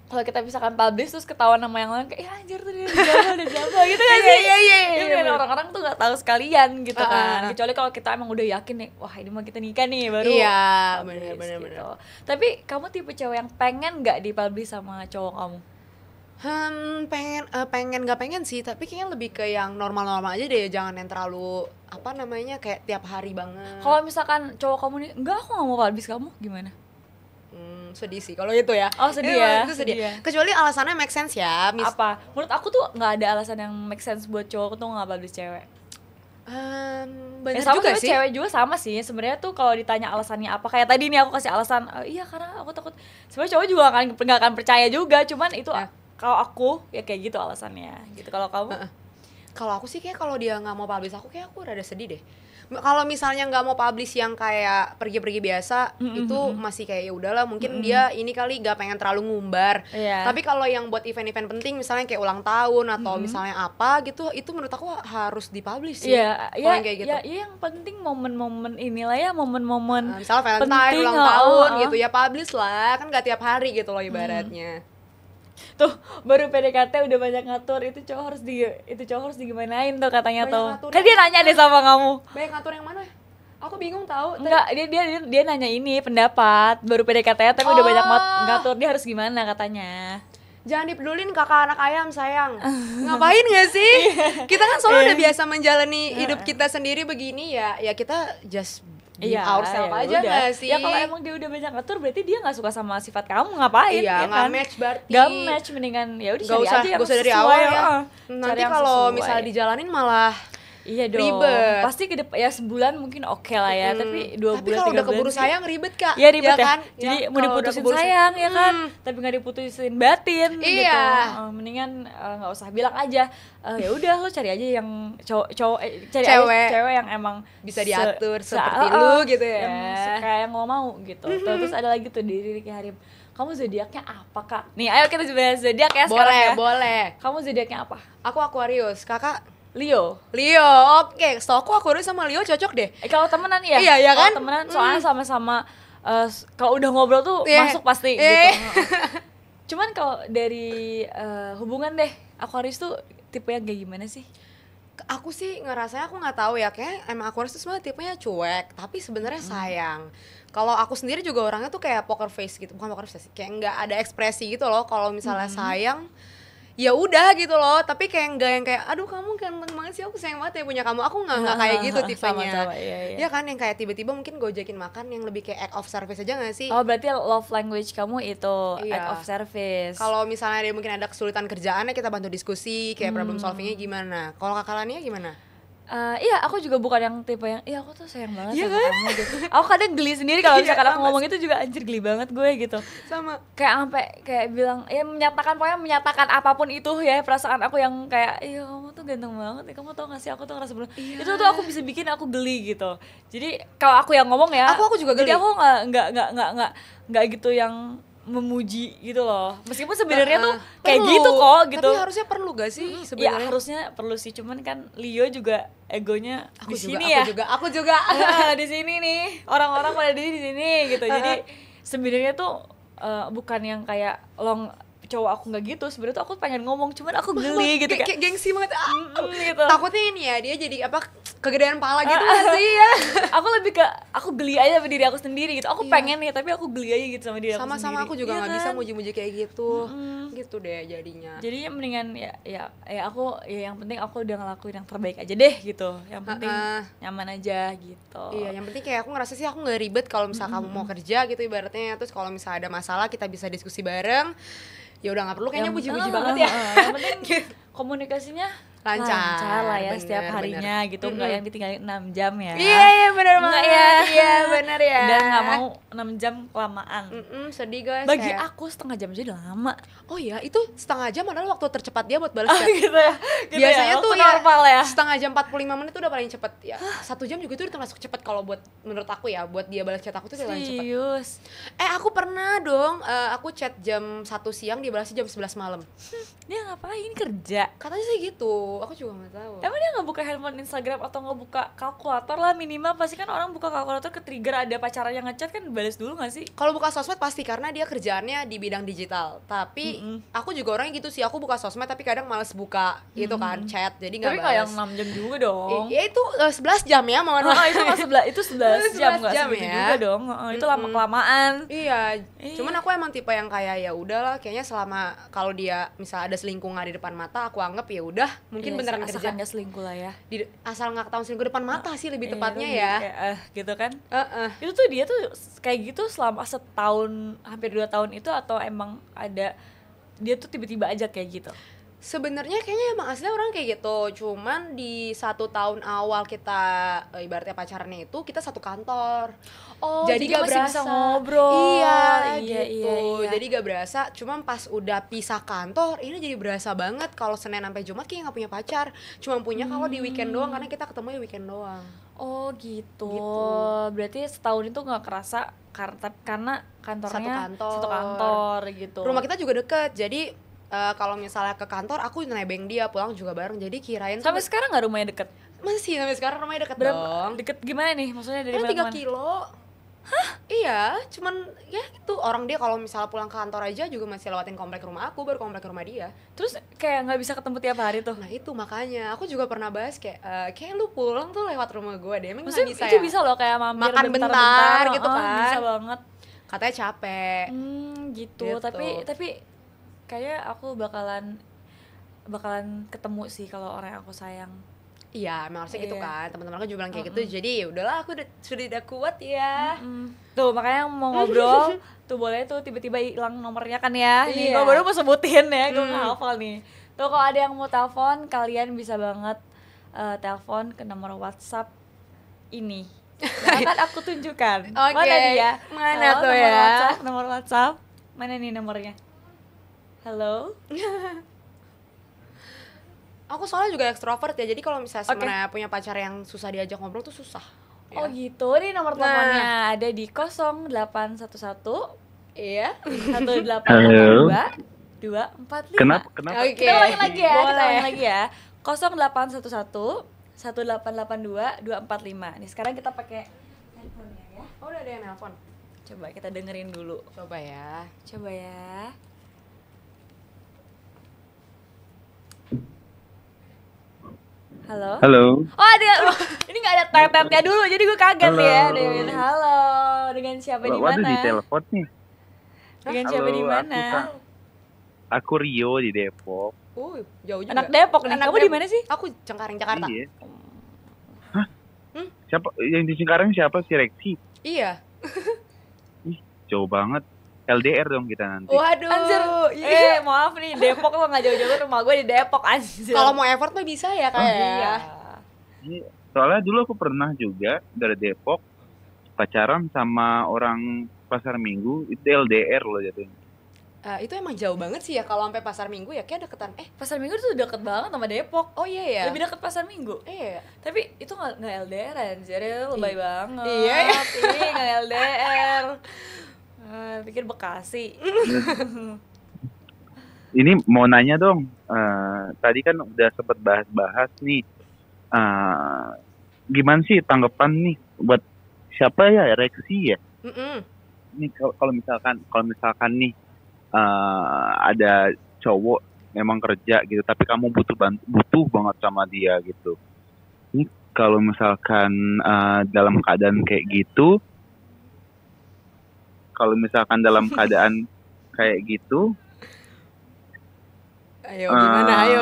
kalau kita misalkan publish terus ketahuan sama yang lain kayak anjir tuh dia udah jawab gitu kan sih. Iya. Jadi kan orang-orang tuh nggak tahu sekalian gitu kan. Ah. Kecuali kalau kita emang udah yakin nih, wah ini mah kita nikah nih baru. Iya, publish bener. gitu. Tapi kamu tipe cewek yang pengen nggak dipublish sama cowok kamu? Pengen gak pengen sih, tapi kayaknya lebih ke yang normal-normal aja deh, jangan yang terlalu apa namanya kayak tiap hari banget. Kalau misalkan cowok kamu nih, enggak aku nggak mau publish kamu, gimana? Sedih sih kalau itu ya. Oh, sedih ya? Itu sedih. Sedih ya? Kecuali alasannya make sense ya. Apa? Menurut aku tuh nggak ada alasan yang make sense buat cowok tuh nggak publish cewek. Bener Ya, sama juga sebenarnya sih. cewek juga sama sih sebenarnya tuh kalau ditanya alasannya apa kayak tadi nih aku kasih alasan iya karena aku takut sebenarnya cowok juga nggak akan percaya juga cuman itu Ya. kalau aku ya kayak gitu alasannya gitu. Kalau kamu Kalau aku sih kayak kalau dia nggak mau publish aku kayak aku rada sedih deh. Kalau misalnya nggak mau publish yang kayak pergi-pergi biasa itu masih kayak ya udahlah mungkin dia ini kali nggak pengen terlalu ngumbar. Iya. Tapi kalau yang buat event-event penting misalnya kayak ulang tahun atau misalnya apa gitu itu menurut aku harus dipublish sih. iya Kalau yang kayak gitu. ya yang penting momen-momen inilah ya momen-momen Misalnya Valentine, penting, ulang tahun oh. gitu ya publish lah, kan gak tiap hari gitu loh ibaratnya. tuh baru PDKT udah banyak ngatur itu cowok harus digimanain tuh katanya Banyak tuh ngatur kan dia nanya deh sama kamu. Banyak ngatur yang mana? Aku bingung tahu. Enggak, dia nanya ini pendapat baru PDKT tapi udah banyak ngatur dia harus gimana katanya. Jangan dipedulin kakak anak ayam sayang. Ngapain gak sih? Kita kan soalnya udah biasa menjalani hidup kita sendiri begini ya. Ya kita just be ourselves ya aja udah. gak sih? Ya kalau emang dia udah banyak ngatur berarti dia nggak suka sama sifat kamu ngapain? Iya, ya nggak kan? match berarti. Nggak match mendingan ya udah Gak cari usah, aja yang gak usah dari sesuai, awal ya. Cari Nanti yang kalau sesuai. misalnya dijalanin malah iya dong. ribet. Pasti ya sebulan mungkin oke lah ya, tapi 2 tapi bulan kalau 3 udah bulan keburu sih. sayang ribet kak. Iya ribet ya, kan? jadi Ya, mau kalau udah diputusin keburu sayang ya kan, tapi nggak diputusin batin gitu. Iya. Mendingan nggak usah bilang aja, ya udah lo cari aja yang cowok cari Cewek. aja cewek yang emang Bisa diatur seperti lu gitu ya. yang kayak yang lo mau gitu. Terus ada lagi tuh di Ricky Harim, kamu zodiaknya apa kak? Nih ayo kita bahas zodiak ya sekarang Boleh, ya. boleh. Kamu zodiaknya apa? Aku Aquarius, kakak Leo. Leo. Oke, so aku Aquarius sama Leo cocok deh. Kalau temenan ya? Iya, iya kan? Kalau temenan soalnya sama-sama kalau udah ngobrol tuh Yeah. masuk pasti gitu. Heeh. Cuman kalau dari hubungan deh, Aquarius tuh tipe yang kayak gimana sih? Aku sih ngerasanya aku nggak tahu ya, kayak emang Aquarius tuh sebenarnya tipenya cuek tapi sebenarnya sayang. Kalau aku sendiri juga orangnya tuh kayak poker face gitu, bukan poker face sih, kayak nggak ada ekspresi gitu loh. Kalau misalnya sayang ya udah gitu loh, tapi kayak nggak yang kayak aduh kamu ganteng banget sih, aku sayang banget ya punya kamu. Aku nggak kayak gitu tipenya. Sama-sama, iya. Ya kan, yang kayak tiba-tiba mungkin gojekin makan, yang lebih kayak act of service aja nggak sih? Oh, berarti love language kamu itu Iya. act of service. Kalau misalnya dia mungkin ada kesulitan kerjaannya, kita bantu diskusi kayak problem solvingnya gimana. Kalau Kakak Lania gimana? Iya, aku juga bukan yang tipe yang iya aku tuh sayang banget Iya sama kan? kamu gitu. Aku kadang geli sendiri kalau Iya, misalkan aku sama ngomong itu juga anjir geli banget gue gitu. Sama. Kayak sampai kayak bilang ya menyatakan apapun itu ya perasaan aku yang kayak iya kamu tuh ganteng banget ya, kamu tau gak sih aku tuh ngerasa Iya. itu tuh aku bisa bikin aku geli gitu. Jadi kalau aku yang ngomong ya Aku juga geli. jadi aku nggak gitu yang memuji gitu loh, meskipun sebenarnya tuh kayak Perlu. gitu kok gitu. Tapi harusnya perlu gak sih Ya sebenarnya? harusnya perlu sih, cuman kan Leo juga egonya di sini Aku juga. di sini nih orang-orang pada di sini gitu. Jadi sebenarnya tuh bukan yang kayak cowok aku nggak gitu, sebenarnya tuh aku pengen ngomong cuman aku geli gitu kayak gengsi banget. gitu. Takutnya ini ya, dia jadi apa, kegedean pala gitu gak sih ya? Aku lebih ke aku geli aja sama diri aku sendiri gitu. Aku Iya. pengen nih tapi aku geli aja gitu sama diri aku sendiri. Sama-sama aku juga Iya nggak bisa kan? muji-muji kayak gitu. Gitu deh jadinya. Jadinya mendingan ya aku ya yang penting aku udah ngelakuin yang terbaik aja deh gitu. Yang penting nyaman aja gitu. Iya, yang penting kayak aku ngerasa sih aku nggak ribet kalau misalnya kamu mau kerja gitu ibaratnya. Terus kalau misalnya ada masalah kita bisa diskusi bareng. Ya udah nggak perlu kayaknya puji-puji banget ya. Yang penting komunikasinya Lancar, lah ya bener, setiap harinya gitu, enggak yang ditinggalin 6 jam ya. Iya benar Enggak banget. ya. Iya benar ya. Dan nggak mau 6 jam kelamaan. Sedih guys. Bagi kayak, aku setengah jam aja udah lama. oh iya itu setengah jam adalah waktu tercepat dia buat balas chat. Gitu ya. Gitu Biasanya ya, tuh waktu ya normal ya. setengah jam 45 menit tuh udah paling cepet ya. 1 jam juga itu udah termasuk cepet kalau buat menurut aku ya, buat dia balas chat aku tuh udah paling cepet. Serius. Aku pernah dong, aku chat jam 1 siang, dia balasnya jam 11 malam. Dia ngapain kerja? Katanya sih gitu, aku juga nggak tahu. Emang dia nggak buka handphone Instagram atau nggak buka kalkulator lah minimal? Pasti kan orang buka kalkulator ke trigger ada pacarnya ngechat kan balas dulu nggak sih? Kalau buka sosmed pasti karena dia kerjaannya di bidang digital. Tapi aku juga orangnya gitu sih, aku buka sosmed tapi kadang males buka gitu kan, chat. Jadi nggak Tapi nggak yang balas. 6 jam juga dong. Ya itu 11 jam ya, mohon maaf. Itu mah 11 jam 11 nggak jam segitu ya. juga dong. Itu lama kelamaan. Iya, cuman aku emang tipe yang kayak ya udahlah, kayaknya selama kalau dia misalnya ada selingkuh nggak di depan mata, aku anggap ya udah, mungkin beneran kerja. Asalkan dia selingkuh lah ya. Asal nggak ketahuan selingkuh depan mata sih lebih tepatnya Iya, ya. kayak, gitu kan. Heeh. Itu tuh dia tuh kayak gitu selama setahun hampir 2 tahun itu, atau emang ada dia tuh tiba-tiba aja kayak gitu? Sebenarnya kayaknya emang aslinya orang kayak gitu, cuman di 1 tahun awal kita ibaratnya pacarannya itu kita satu kantor. Oh, jadi gak masih berasa bisa ngobrol. Iya, Iya, gitu. iya. Jadi gak berasa, cuman pas udah pisah kantor ini jadi berasa banget. Kalau Senin sampai Jumat kayak nggak punya pacar, cuma punya kalau di weekend doang, karena kita ketemu ya weekend doang. Oh gitu. Gitu. Berarti setahun itu nggak kerasa karena kantornya Satu kantor. satu kantor gitu. Rumah kita juga deket, jadi kalau misalnya ke kantor aku nebeng dia, pulang juga bareng. Jadi kirain Sampai tuh sekarang nggak rumahnya deket? masih sampai sekarang rumahnya deket Berapa dong. deket gimana nih? Maksudnya dari Kan mana 3 kemana? kilo. Hah? Iya, cuman ya itu orang dia kalau misalnya pulang ke kantor aja juga masih lewatin komplek rumah aku, baru komplek rumah dia. Terus kayak nggak bisa ketemu tiap hari tuh? Nah itu makanya aku juga pernah bahas kayak lu pulang tuh lewat rumah gue deh, emang nggak Maksudnya bisa itu ya? bisa loh kayak mampir Makan bentar gitu kan. Bisa banget. Katanya capek. Gitu. Gitu. Tapi kayak aku bakalan ketemu sih kalau orang yang aku sayang. Iya, emang harusnya gitu Iya. kan. Teman-teman aku juga bilang kayak gitu. Jadi ya udahlah, aku sudah tidak kuat ya. Tuh makanya mau ngobrol tuh boleh tuh tiba-tiba hilang nomornya kan ya. Nih Iya. gue baru mau sebutin ya, gue nggak hafal nih. Tuh kalau ada yang mau telepon, kalian bisa banget telepon ke nomor WhatsApp ini. Akan aku tunjukkan. Oke. Mana dia? Mana Halo, tuh nomor ya? WhatsApp, nomor WhatsApp. Mana nih nomornya? Halo. Aku soalnya juga ekstrovert ya. Jadi kalau misalnya Oke. sebenarnya punya pacar yang susah diajak ngobrol tuh susah. Oh Ya. gitu. Ini nomor teleponnya ada di 0811 Iya. 1882 245. Kenapa? Oke. Kita ulangi lagi ya, kita Boleh. ulangi lagi ya. 0811 1882 245. Nih sekarang kita pakai handphonenya ya. Oh, udah ada yang nelpon. Coba kita dengerin dulu. Coba ya. Coba ya. Halo? Halo. Oh ada, ini nggak ada tet-tetnya dulu, jadi gue kaget Halo. ya. Dengan halo, dengan siapa di Waduh, mana? di telepon nih. Dengan siapa di Halo, mana? Aku Rio di Depok. Jauh juga. Anak Depok nih. Kamu di mana sih? Aku Cengkareng, Jakarta. Iya. Hah? Siapa yang di Cikarang siapa sih, Reksi? Iya. Ih, jauh banget. LDR dong kita nanti. Waduh. Anjir. Iya. Maaf nih, Depok lo nggak jauh-jauh, rumah gue di Depok anjir. Kalau mau effort mah bisa ya kayak. Iya. Iya. Soalnya dulu aku pernah juga dari Depok pacaran sama orang Pasar Minggu, itu LDR loh jatuhnya. Itu emang jauh banget sih ya kalau sampai Pasar Minggu ya kayak deketan. Pasar Minggu tuh deket banget sama Depok. Oh iya ya. Lebih deket Pasar Minggu. Iya. Tapi itu nggak LDR anjir, lebay banget. Iya ya. Ini nggak LDR. Pikir Bekasi. Ini mau nanya dong, tadi kan udah sempet bahas-bahas nih, gimana sih tanggapan nih buat siapa ya, Reksi ya? Ini kalau misalkan nih ada cowok memang kerja gitu, tapi kamu butuh banget sama dia gitu. Ini kalau misalkan dalam keadaan kayak gitu, Ayo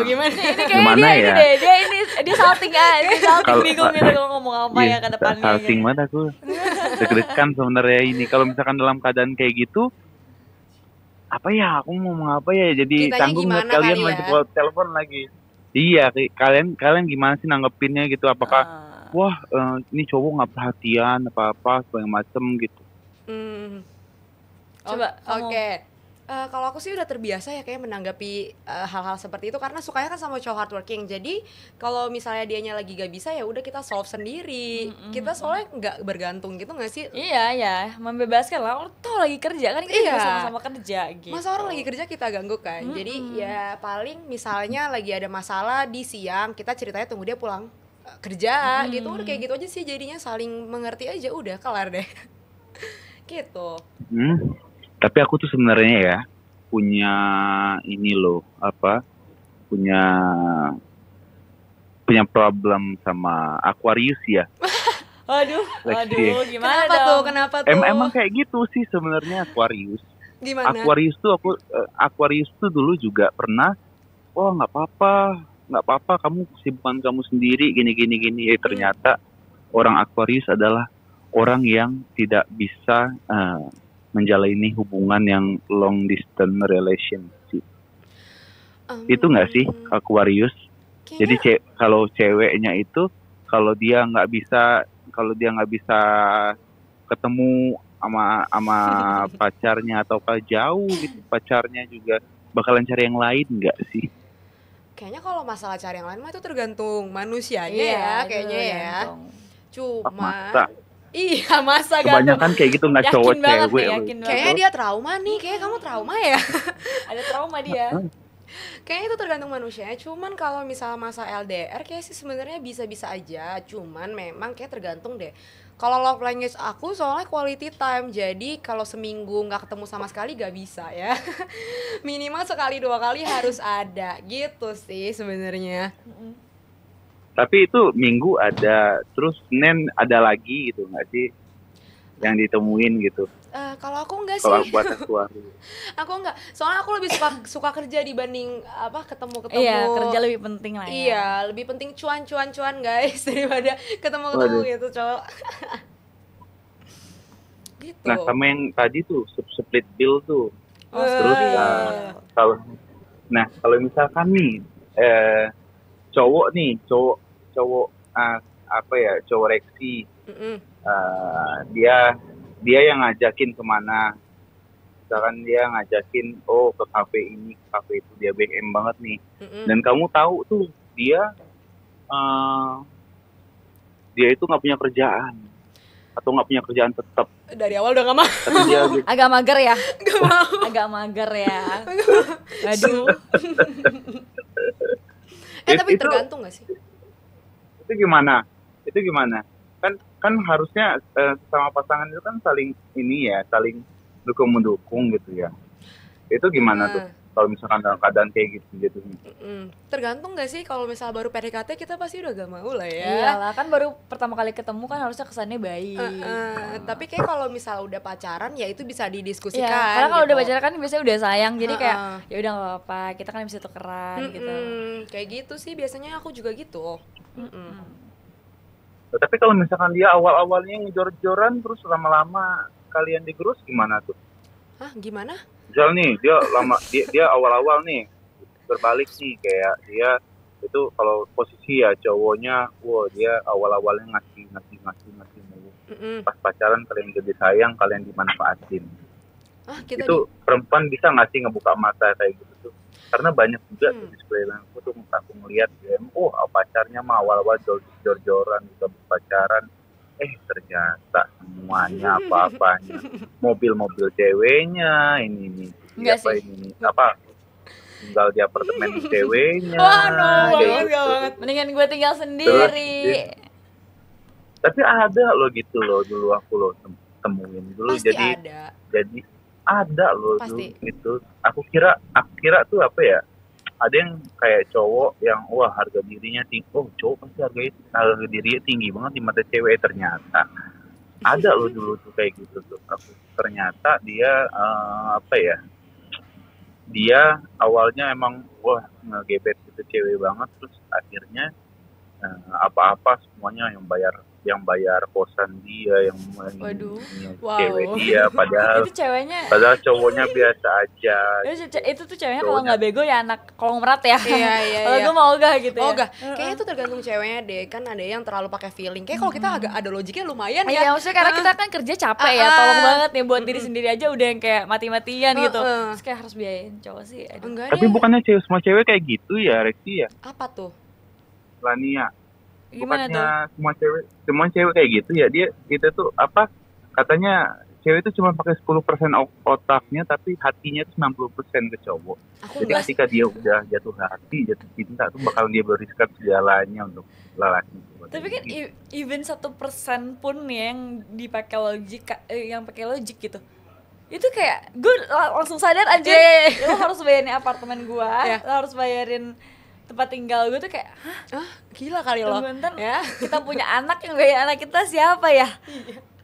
gimana? Ini kayaknya Gimana dia ya? ini deh, dia salting aja, dia salting Kalau- bingung gitu kalau ngomong apa ya ke depannya. salting gitu. banget aku. Deg-degan sebenarnya ini. Kalau misalkan dalam keadaan kayak gitu, apa ya? Aku mau ngomong apa ya? Jadi Kitanya tanggung buat gimana kalian kali lagi ya? buat telepon lagi. Iya, kalian gimana sih nanggepinnya gitu? Apakah wah ini cowok nggak perhatian apa segala macem gitu? Coba, kamu. Oke. Kalau aku sih udah terbiasa ya kayak menanggapi hal-hal seperti itu karena sukanya kan sama cowok hardworking. Jadi kalau misalnya dianya lagi gak bisa ya udah kita solve sendiri. Kita soalnya nggak bergantung gitu nggak sih? Iya ya, membebaskan lah. Orang tuh lagi kerja kan, kita Iya. juga sama-sama kerja gitu. Masa orang lagi kerja kita ganggu kan? Jadi ya paling misalnya lagi ada masalah di siang kita ceritanya tunggu dia pulang kerja gitu. Udah kayak gitu aja sih jadinya saling mengerti aja udah kelar deh. Gitu. Tapi aku tuh sebenarnya ya punya ini loh, punya problem sama Aquarius ya. Waduh, Lexi. gimana Kenapa dong? tuh? Kenapa tuh? Emang kayak gitu sih sebenarnya Aquarius. Gimana? Aquarius tuh dulu juga pernah, oh nggak apa-apa, kamu kesibukan kamu sendiri gini. Ternyata orang Aquarius adalah orang yang tidak bisa menjalani hubungan yang long distance relationship. Itu nggak sih Aquarius? Jadi kalau ceweknya itu kalau dia nggak bisa ketemu sama pacarnya atau jauh gitu pacarnya juga bakalan cari yang lain nggak sih? Kayaknya kalau masalah cari yang lain mah itu tergantung manusianya Iya, ya itu kayaknya ya. tergantung. Cuma Masa? iya masa gantung. Kebanyakan kayak gitu nggak Yakin cowok banget cewek. nih, loh. yakin banget. Kayaknya dia trauma nih, kayak kamu trauma ya. Ada trauma dia. Kayaknya itu tergantung manusianya. Cuman kalau misalnya masa LDR kayak sih sebenarnya bisa-bisa aja. Cuman memang kayak tergantung deh. Kalau love language aku soalnya quality time. Jadi kalau seminggu nggak ketemu sama sekali gak bisa ya. Minimal sekali 2 kali harus ada gitu sih sebenarnya. Tapi itu Minggu ada, terus Senin ada lagi gitu nggak sih yang ditemuin gitu? Kalau aku enggak Kalau sih. buat Aquarius. Aku enggak. Soalnya aku lebih suka kerja dibanding ketemu. Iya, kerja lebih penting lah ya. Iya, lebih penting cuan guys daripada ketemu Waduh. gitu, cowok. Gitu. Nah sama yang tadi tuh split bill tuh. Oh, Terus iya. kalau misalkan nih cowok cowok Reksi, dia yang ngajakin kemana, misalkan dia ngajakin ke kafe ini ke kafe itu, dia BM banget nih, dan kamu tahu tuh dia itu nggak punya kerjaan atau nggak punya kerjaan tetap, Dari awal udah gak mau. tapi dia Agak mager ya. Gak mau. Agak mager ya. Aduh. Tapi Itu- tergantung gak sih? itu gimana kan kan harusnya sama pasangan itu kan saling ini ya, saling dukung mendukung gitu ya. Itu gimana tuh Heeh. kalau misalkan dalam keadaan kayak gitu gitu? Tergantung gak sih kalau misal baru PDKT kita pasti udah gak mau lah ya. Iyalah, kan baru pertama kali ketemu kan harusnya kesannya baik. Tapi kayak kalau misal udah pacaran ya itu bisa didiskusikan. Iya, karena kalau gitu. udah pacaran kan biasanya udah sayang, jadi kayak Heeh. ya udah nggak apa-apa, kita kan bisa tukeran gitu. Kayak gitu sih biasanya aku juga gitu. Tapi kalau misalkan dia awal-awalnya ngejor-joran terus lama-lama kalian digerus gimana tuh? Hah, gimana? Misal nih dia awal-awal nih berbalik nih, kayak dia itu kalau posisi ya cowoknya, wah dia awal-awalnya ngasih mulu. Pas pacaran kalian jadi sayang, kalian dimanfaatin. Kita Itu perempuan bisa nggak sih ngebuka mata kayak gitu tuh? Karena banyak juga tuh di sekeliling aku tuh aku ngeliat ya, pacarnya mah awal-awal jor-joran juga pacaran, ternyata semuanya apa-apanya, mobil-mobil ceweknya, ini Enggak siapa sih. ini apa tinggal di apartemen ceweknya. Wah, no kayak banget, gitu. gak banget. Mendingan gue tinggal sendiri. Tapi ada loh gitu loh, dulu aku loh temuin dulu. Pasti jadi ada. jadi ada loh Pasti. dulu gitu. Aku kira tuh apa ya, ada yang kayak cowok yang wah harga dirinya tinggi, cowok pasti harga dirinya tinggi banget di mata cewek. Ternyata ada loh dulu tuh kayak gitu tuh. Ternyata dia apa ya, dia awalnya emang wah ngegebet gitu cewek banget, terus akhirnya apa-apa semuanya yang bayar kosan dia, yang Waduh. cewek dia, padahal Itu ceweknya, cowoknya biasa aja. itu tuh ceweknya kalau nggak bego ya anak kolong merat ya. Iya. Kalau gue mau ogah gitu ya. Ogah. Kayaknya itu tergantung ceweknya deh. Kan ada yang terlalu pakai feeling. Kayak kalau kita agak ada logiknya lumayan ya. Iya, maksudnya karena kita kan kerja capek ya, tolong banget nih buat diri sendiri aja udah yang kayak mati-matian gitu. Terus kayak harus biayain cowok sih. Aduh. Enggak Tapi deh. bukannya semua cewek kayak gitu ya, Rexi ya? Apa tuh? Lania. Gimana tuh? Bukannya semua cewek kayak gitu ya? Kita tuh apa? Katanya cewek itu cuma pakai 10% otaknya, tapi hatinya itu 90% ke cowok. Jadi ketika dia udah jatuh hati, jatuh cinta tuh bakal dia berikan segalanya untuk lelaki. Tapi kan even 1% pun nih yang dipakai yang pakai logik gitu. Itu kayak gue langsung sadar aja, lo harus bayarin apartemen gue, lo harus bayarin tempat tinggal gue tuh kayak, Gila kali lo. bentar, kita punya anak, yang bayar anak kita siapa ya?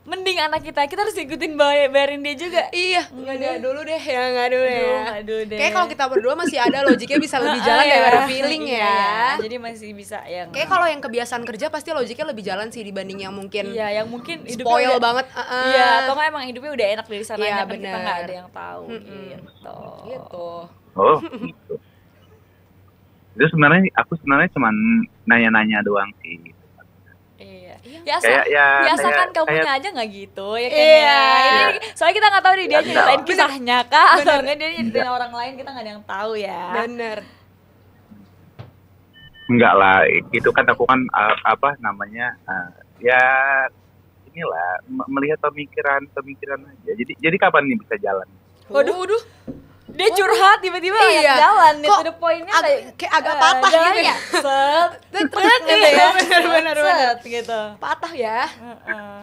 Mending anak kita harus ikutin bayarin dia juga. Iya, nggak dulu deh. Kayak kalau kita berdua masih ada logiknya bisa lebih jalan daripada feeling ya. Jadi masih bisa yang. Kayak kalau yang kebiasaan kerja pasti logiknya lebih jalan sih dibanding yang mungkin. Iya, yang mungkin spoil banget. Iya, atau nggak emang hidupnya udah enak dari sana, Iya, kan kita bener. nggak ada yang tahu gitu. Oh, gitu. Itu aku sebenarnya cuman nanya-nanya doang sih. Iya. kayak- Biasakan kamunya aja nggak gitu ya kan Iya. ya. Ini soalnya kita nggak tahu nih dia Bener. nyeritain kisahnya kah atau enggak dia nyeritain orang lain, kita nggak ada yang tahu ya. Bener. Enggak lah, itu kan aku kan apa namanya ya inilah melihat pemikiran aja. Jadi kapan nih bisa jalan? Waduh. Dia curhat tiba-tiba Iya. ngajak jalan nih, Kok to the point-nya kayak agak patah gitu ya. Set. Terus gitu Iya, ya. Bener. set gitu. Patah ya. Heeh.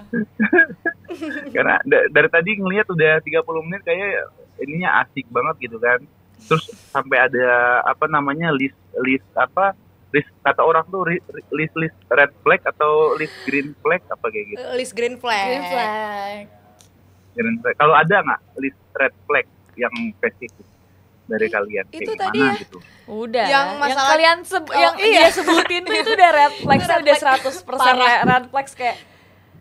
Karena dari tadi ngelihat udah 30 menit kayak ininya asik banget gitu kan. Terus sampai ada apa namanya list kata orang tuh list red flag atau list green flag apa kayak gitu. List green flag. Green flag. Green flag. Kalau ada nggak list red flag yang spesifik dari kalian? Itu kayak tadi gimana ya. gitu? Yang Udah, yang masalah- kalian yang dia sebutin tuh itu udah red flag, Itu red udah flag. 100% red flag kayak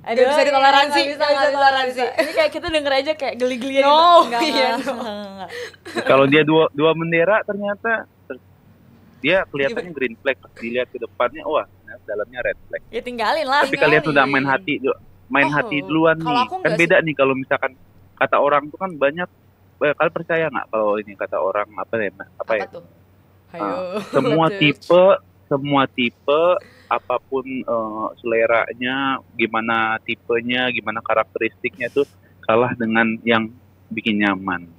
Nggak bisa ditoleransi, nggak nggak bisa ditoleransi. Ini kayak kita denger aja kayak geli-gelian No, gitu. iya, Enggak. Kalau dia dua bendera ternyata dia kelihatannya green flag, dilihat ke depannya wah dalamnya red flag. Ya tinggalin lah. Tapi kalian sudah main hati duluan kalau nih. aku Kan nggak beda nih kalau misalkan kata orang tuh kan banyak. Kalian percaya nggak kalau ini kata orang apa ya? Apa tuh? Hayo. Semua tipe apapun seleranya, gimana tipenya, gimana karakteristiknya tuh kalah dengan yang bikin nyaman.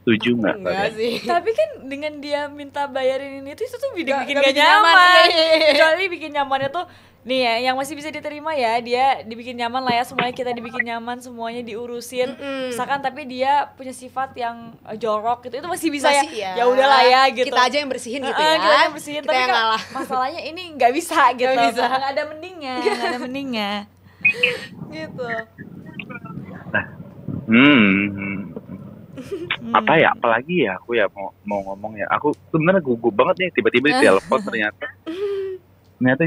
setuju nggak Enggak kalian? sih. Tapi kan dengan dia minta bayarin ini itu tuh bikin Nggak gak bikin nyaman. nyaman. Iya. Kecuali bikin nyamannya tuh nih ya, yang masih bisa diterima ya, dia dibikin nyaman lah ya, semuanya kita dibikin nyaman, semuanya diurusin. Misalkan tapi dia punya sifat yang jorok gitu, itu masih bisa Masih ya udahlah ya gitu. Kita aja yang bersihin gitu ya. Kita yang bersihin, Kita tapi yang kan ngalah. masalahnya ini nggak bisa gitu. Nggak bisa. Nggak ada mendingnya, nggak ada mendingnya. Gitu. Apa ya? Apalagi ya aku ya mau ngomong ya. Aku sebenarnya gugup banget nih tiba-tiba di telepon ternyata. Ternyata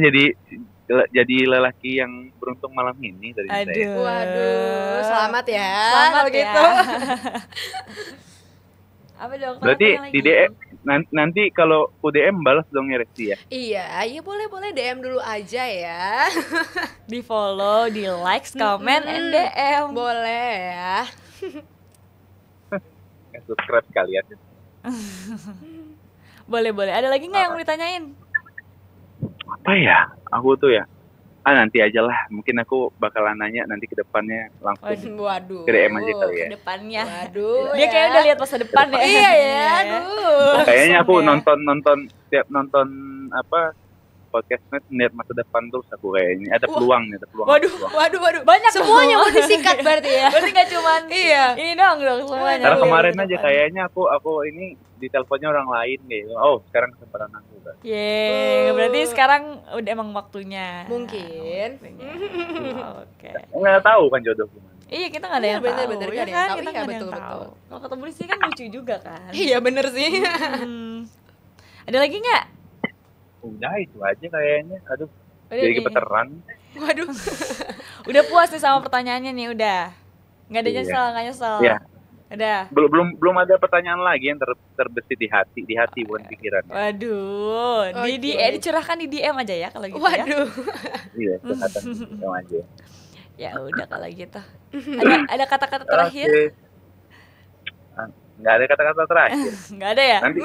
jadi lelaki yang beruntung malam ini dari saya. Aduh. Waduh, selamat ya. Selamat kalau ya. gitu. Apa dong? Berarti Apa di lagi? DM nanti kalau DM balas dong ya Resti ya. Iya, boleh DM dulu aja ya. Di follow, di likes, comment, and DM. Boleh ya. Subscribe kalian. Boleh. Ada lagi nggak yang mau ditanyain? Apa ya? Aku tuh ya. Nanti aja lah. Mungkin aku bakalan nanya nanti ke depannya langsung Waduh. ke DM aja kali ya. Ke depannya. Waduh. Dia kayaknya udah lihat masa depan ya. Iya ya, aduh. Kayaknya aku Langsung ya. nonton tiap nonton apa podcastnya ngeliat masa depan terus aku kayaknya ada peluang nih, ada peluang. Waduh. Banyak Semuanya dong. mau disikat berarti ya. Berarti nggak cuman Iya. ini doang semuanya. Karena Aduh, kemarin Masa aja depan. kayaknya aku ini di teleponnya orang lain gitu. Oh, sekarang kesempatan aku kan. Yeay, berarti sekarang udah emang waktunya. Mungkin. Oke. Nggak tahu kan jodoh gimana. Iya, kita nggak ada Iya, yang bener-bener tahu. nggak ada yang tahu. Kita Iya, nggak ada yang betul. tahu. Kalau ketemu di sini kan lucu juga kan. Iya bener sih. Ada lagi nggak? Udah itu aja kayaknya. Aduh, Udah jadi nih. kebetulan. Waduh. Udah puas nih sama pertanyaannya nih, udah. Nggak ada Iya. nyesel, nggak nyesel. Iya. Udah. Belum ada pertanyaan lagi yang terbesit di hati bukan pikiran. Waduh, Oke. dicurahkan di DM aja ya kalau gitu ya. Waduh. Iya, kelihatan sama aja. Ya udah kalau gitu. Ada kata-kata terakhir? Oke. Nggak ada kata-kata terakhir. Nggak ada ya? Nanti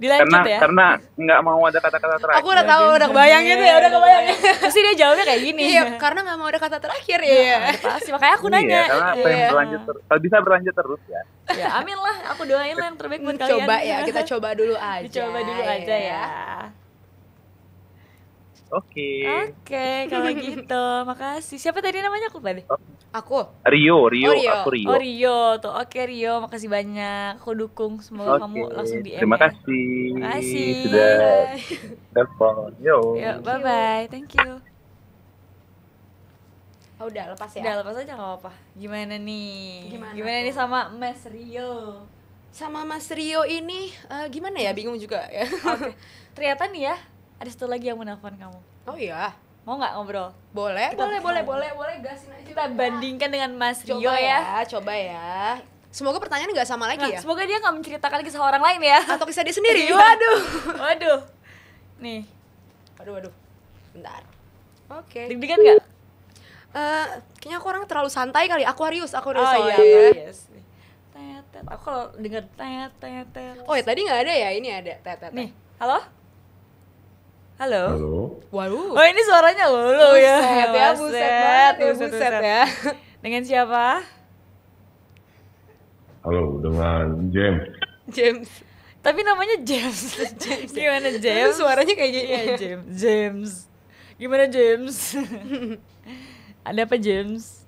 Dilanjut ya? karena nggak mau ada kata-kata terakhir. Aku udah tahu, udah kebayang gitu ya, udah kebayang. Pasti dia jawabnya kayak gini. Iya, karena nggak mau ada kata terakhir ya. Pasti makanya aku nanya. Iya, karena pengen Iya. berlanjut kalau bisa berlanjut terus ya. Ya amin lah, aku doain lah yang terbaik buat kalian. Coba ya, kita coba dulu aja. Dicoba dulu aja ya. Oke. Oke, kalau gitu. Makasih. Siapa tadi namanya aku lupa deh. Aku. Rio, Oh, Rio. aku Rio. Oh Rio tuh. Oke Rio, makasih banyak. Aku dukung, semoga kamu langsung DM. Terima ya. kasih. Makasih. Sudah telepon. Yo. Yuk, bye bye. Thank you. Oh, udah lepas ya. Udah lepas aja nggak apa-apa. Gimana nih? Gimana nih tuh? sama Mas Rio? Sama Mas Rio ini gimana ya? Bingung juga ya. Oke. Ternyata nih ya, ada satu lagi yang menelpon kamu. Oh iya. Mau nggak ngobrol? Boleh, Kita boleh, gasin aja. Kita bandingkan dengan Mas Rio Coba ya. coba ya. Semoga pertanyaannya nggak sama lagi Nah, ya. semoga dia nggak menceritakan kisah orang lain ya. Atau kisah dia sendiri. Iya. Waduh. Waduh. Nih, Waduh. Bentar. Oke. deg-degan nggak? Kayaknya aku orang terlalu santai kali. Aquarius Oh soalnya. iya, yes. Tetet. Aku kalau denger tetet. Oh ya tadi nggak ada ya, ini ada tetet. Nih, halo? Halo? Halo, Waduh. Oh ini suaranya lo ya. Buset ya, buset banget ya, buset ya. Dengan siapa? halo dengan James. James. Tapi namanya James. Gimana Tapi James? suaranya kayak gini. Iya James. James. Gimana James? Ada apa James?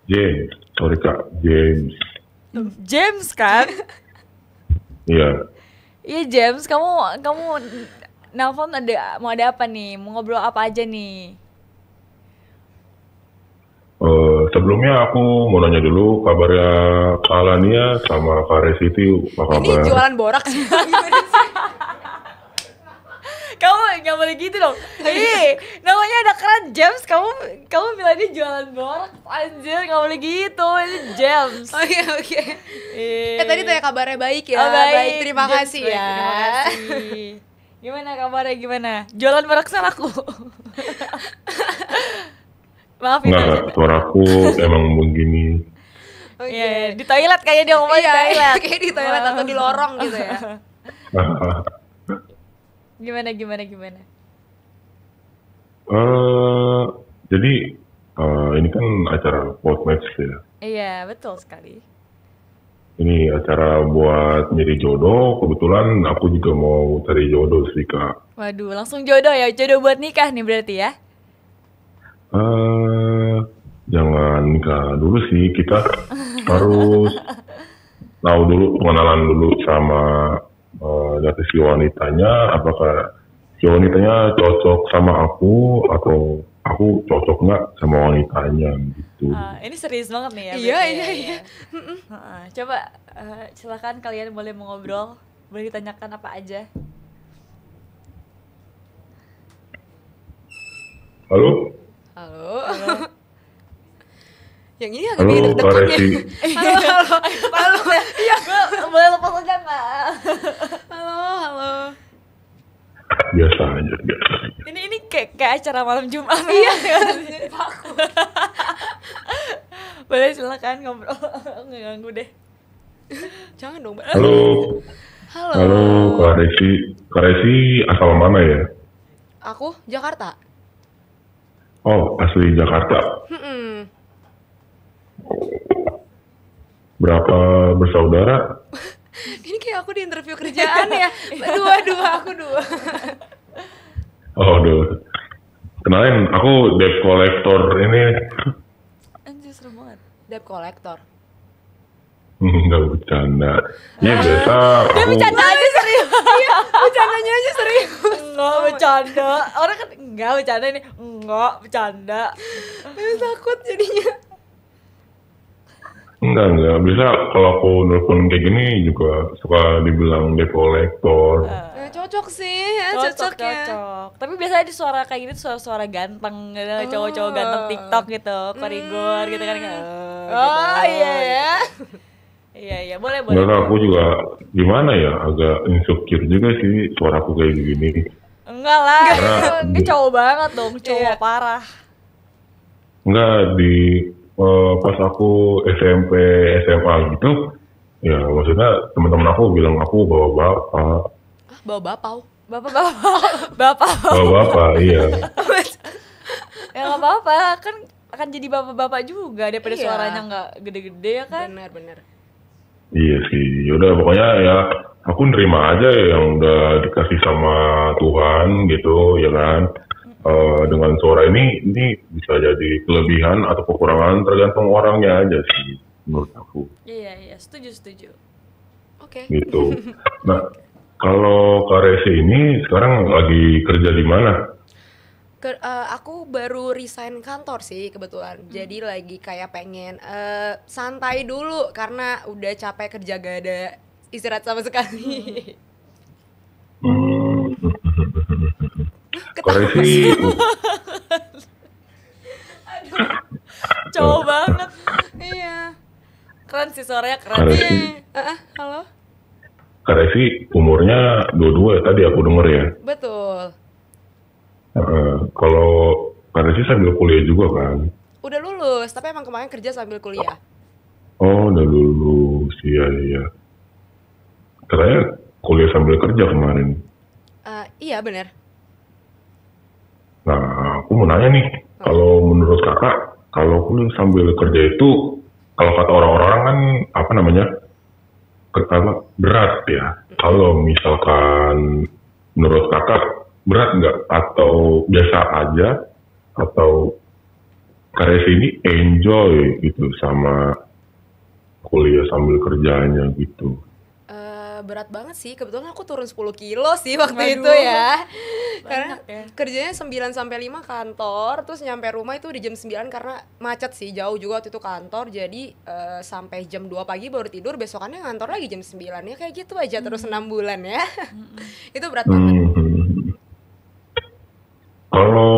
James, sorry kak, James. James kan? Iya, Iya James, kamu nelpon mau ada apa nih? Mau ngobrol apa aja nih? sebelumnya aku mau nanya dulu kabarnya Kak Alania sama Kak Resiti apa Ini kabar? jualan borak sih. Gimana sih? Kamu nggak boleh gitu dong. Ih, namanya ada keren James. Kamu bilang dia jualan borak, anjir nggak boleh gitu. Ini James. Oh iya, oke. Ih. Tadi tanya kabarnya baik ya. Oh, baik. Terima James, kasih baik, ya. Terima kasih. Gimana kabarnya gimana? Jualan borak sama aku. Maaf itu. Enggak, suaraku emang begini. Oke. Iya, di toilet kayaknya dia ngomong di Iya, toilet. kayak di toilet atau di lorong gitu ya. Gimana? Jadi ini kan acara Podmatch ya. Iya, betul sekali. ini acara buat nyari jodoh. Kebetulan aku juga mau cari jodoh sih Kak. Waduh, langsung jodoh ya, jodoh buat nikah nih berarti ya? Jangan nikah dulu sih, kita harus tahu dulu, pengenalan dulu sama dari si wanitanya, apakah si wanitanya cocok sama aku atau aku cocok nggak sama wanitanya gitu. Ini serius banget nih ya. Iya, berarti iya, ya, iya. Heeh. Coba silakan kalian boleh mengobrol, boleh ditanyakan apa aja. Halo, Halo. Yang ini agak halo bikin Kak deg-degan ya. Resi. Halo. Iya, gue boleh lepas aja nggak? Halo. Biasa aja, biasa aja. Ini kayak acara malam Jumat. Iya. Boleh silakan ngobrol, nggak ganggu deh. Jangan dong, Mbak. Halo, Halo. halo Kak Resi. Kak Resi asal mana ya? Aku Jakarta. Oh, asli Jakarta. Mm-mm. Berapa bersaudara? Ini kayak aku di interview kerjaan ya. Dua, aku dua. Oh, udah. Kenalin, aku debt collector ini. Anjir seru banget. Debt collector. Enggak bercanda. Ya biasa Dia aku bercanda aja serius. Bercandanya aja serius. Enggak bercanda. Orang kan enggak bercanda ini. Enggak bercanda. Tapi takut jadinya. enggak. Bisa kalau aku nelfon kayak gini juga suka dibilang debt collector. Cocok sih, ya, Cocok. ya. Tapi biasanya di suara kayak gini suara ganteng gitu, cowok-cowok ganteng TikTok gitu, korigor gitu kan. Oh iya ya. Iya, boleh. Enggak, aku juga gimana ya, agak insecure juga sih suaraku kayak gini. Enggak lah. Karena- Ini cowok banget dong, cowok Iya. parah. Enggak, di pas aku SMP, SMA gitu, ya maksudnya teman-teman aku bilang aku bapak-bapak. Bawa bapau. Bapak. Bapak-bapak, iya. Ya nggak apa-apa, kan akan jadi bapak-bapak juga daripada Iya. suaranya nggak gede-gede ya kan. Benar. Iya sih, yaudah pokoknya ya aku nerima aja ya yang udah dikasih sama Tuhan gitu, ya kan. Dengan suara ini bisa jadi kelebihan atau kekurangan tergantung orangnya aja sih, menurut aku Iya, setuju. Oke. gitu. Nah, kalau Kak Resi ini sekarang lagi kerja di mana? Aku baru resign kantor sih kebetulan. Jadi lagi kayak pengen santai dulu karena udah capek kerja gak ada istirahat sama sekali. Kak Resi, Cowok banget. Iya. Keren sih suaranya, Kak keren. Resi, Halo. Kak Resi umurnya 22 ya tadi aku denger ya. Betul. Kalau Kak Resi sambil kuliah juga kan? Udah lulus, tapi emang kemarin kerja sambil kuliah. Oh, udah lulus, iya. Katanya kuliah sambil kerja kemarin. Iya benar. Nah, aku mau nanya nih, kalau menurut kakak, kalau kuliah sambil kerja itu, kalau kata orang-orang kan, apa namanya, berat ya. Kalau misalkan menurut kakak, berat nggak? Atau biasa aja? Atau Kak Resi ini enjoy gitu sama kuliah sambil kerjanya gitu? Berat banget sih, kebetulan aku turun 10 kilo sih waktu Waduh. itu ya. Karena Banyak ya. kerjanya 9 sampai 5 kantor, terus nyampe rumah itu di jam 9 karena macet sih, jauh juga waktu itu kantor. Jadi sampai jam 2 pagi baru tidur, besokannya ngantor lagi jam 9. Ya kayak gitu aja terus 6 bulan ya. Itu berat banget. Kalau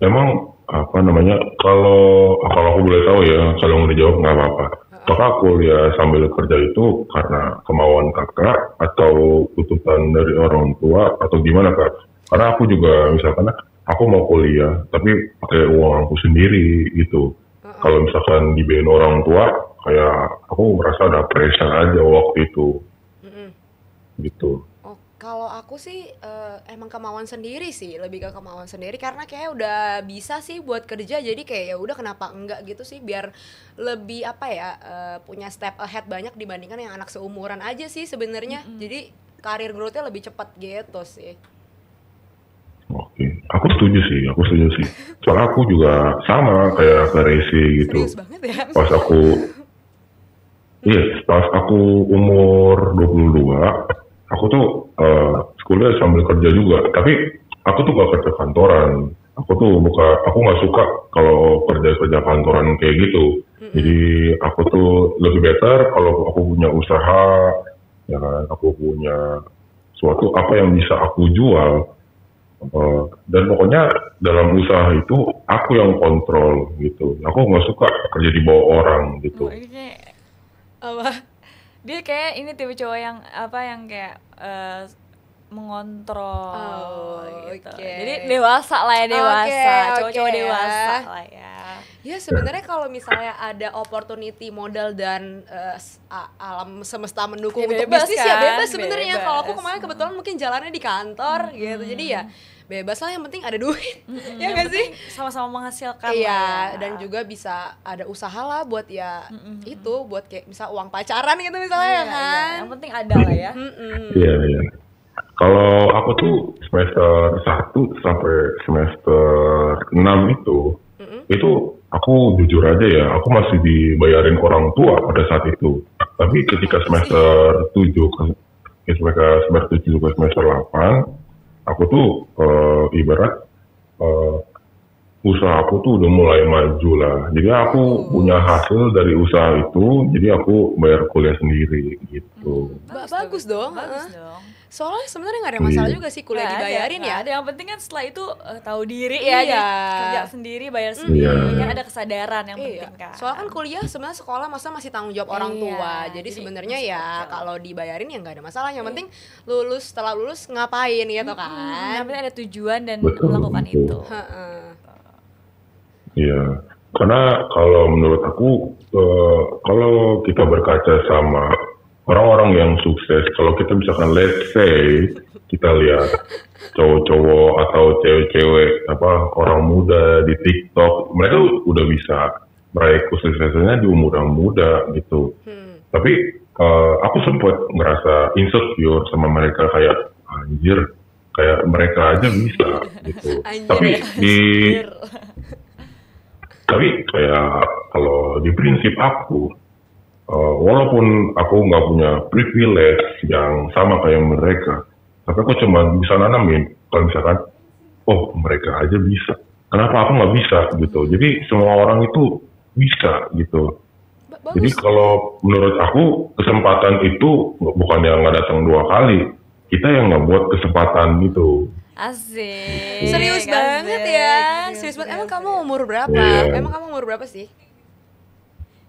emang apa namanya, kalau aku boleh tahu ya, kalau nggak dijawab nggak apa-apa. Apakah kuliah sambil kerja itu karena kemauan kakak atau tuntutan dari orang tua atau gimana kak? Karena aku juga misalkan aku mau kuliah tapi pakai uang aku sendiri gitu. Kalau misalkan dibiayain orang tua, kayak aku merasa ada pressure aja waktu itu. Mm-mm. Gitu. Kalau aku sih emang kemauan sendiri sih, lebih ke kemauan sendiri karena kayak udah bisa sih buat kerja, jadi kayak ya udah kenapa enggak gitu sih, biar lebih apa ya, punya step ahead banyak dibandingkan yang anak seumuran aja sih sebenarnya. Jadi karir growth-nya lebih cepat gitu sih. Oke, aku setuju sih. Soalnya aku juga sama kayak ke Resi gitu. Serius banget ya. Pas aku umur 22, aku tuh kuliah sambil kerja juga. Tapi aku tuh gak kerja kantoran. Aku nggak suka kalau kerja kantoran kayak gitu. Jadi aku tuh lebih better kalau aku punya usaha, ya kan, aku punya suatu apa yang bisa aku jual. Dan pokoknya dalam usaha itu aku yang kontrol gitu. Aku nggak suka kerja di bawah orang gitu. Oh, ini kayak Apa? dia kayak ini tipe cowok yang apa yang kayak mengontrol Oh, gitu. oke. Jadi dewasa lah ya, dewasa. Oke, Cowok-cowok oke ya. dewasa lah ya. Ya sebenarnya kalau misalnya ada opportunity modal dan alam semesta mendukung Ya, untuk bebas bisnis ya kan? bebas sebenarnya. Kalau aku Bebas. kemarin kebetulan mungkin jalannya di kantor gitu, jadi ya bebas lah, yang penting ada duit. Ya Yang nggak sih? penting sama-sama menghasilkan Iya, lah ya. dan juga bisa ada usaha lah buat ya itu, buat kayak misal uang pacaran gitu misalnya Iya, ya kan. yang penting ada lah ya. Iya, iya. Kalau aku tuh semester 1 sampai semester 6 itu aku jujur aja ya, aku masih dibayarin orang tua pada saat itu. Tapi ketika semester 7 ke semester 8, aku tuh ibarat usaha aku tuh udah mulai maju lah. Jadi aku punya hasil dari usaha itu, jadi aku bayar kuliah sendiri gitu. Bagus dong. Bagus dong. Soalnya sebenarnya nggak ada masalah Iya. juga sih kuliah Nggak dibayarin nggak ya. ada. Yang penting kan setelah itu tahu diri ya, Iya. jadi kerja sendiri, bayar sendiri, Iya. kan ada kesadaran yang Iya. penting kan. Soalnya kan kuliah sebenarnya sekolah masa masih tanggung jawab orang Iya, tua. Jadi jadi sebenarnya masih ya kecil. kalau dibayarin ya nggak ada masalah. Yang penting lulus, setelah lulus ngapain gitu yang kan. penting ada tujuan dan Betul, melakukan betul. itu. Heeh. Iya, karena kalau menurut aku, kalau kita berkaca sama orang-orang yang sukses, kalau kita misalkan let's say kita lihat cowok-cowok atau cewek-cewek orang muda di TikTok, mereka udah bisa meraih kesuksesannya di umur yang muda gitu. Tapi aku sempat ngerasa insecure sama mereka, kayak anjir, kayak mereka aja bisa gitu. Anjir Tapi ya. Tapi kayak kalau di prinsip aku, walaupun aku nggak punya privilege yang sama kayak mereka, tapi aku cuma bisa nanamin kalau misalkan, oh mereka aja bisa, kenapa aku nggak bisa gitu. Jadi semua orang itu bisa gitu. Jadi Bagus. kalau menurut aku kesempatan itu bukan yang nggak datang 2 kali, kita yang nggak buat kesempatan gitu. Asik. Serius asik. banget ya. Serius banget. Emang kamu umur berapa? Iya. Emang kamu umur berapa sih?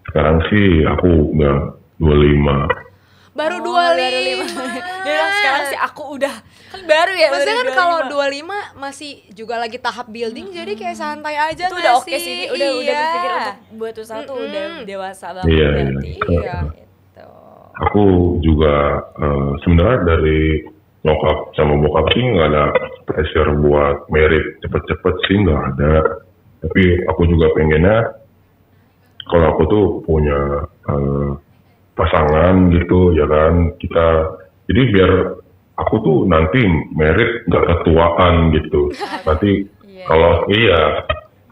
Sekarang sih aku udah 25. Baru Oh, 25. Dia bilang sekarang sih aku udah kan baru ya. Maksudnya kan baru kalau 25. 25 masih juga lagi tahap building, jadi kayak santai aja itu nggak udah oke sih? sih, dia udah Iya. berpikir untuk buat usaha tuh udah dewasa banget Iya, berarti. iya. Gitu. Aku juga sebenarnya dari nyokap sama bokap sih nggak ada pressure buat merit cepet-cepet sih, nggak ada. Tapi aku juga pengennya kalau aku tuh punya pasangan gitu ya kan, kita jadi biar aku tuh nanti merit nggak ketuaan gitu. Nanti Iya. kalau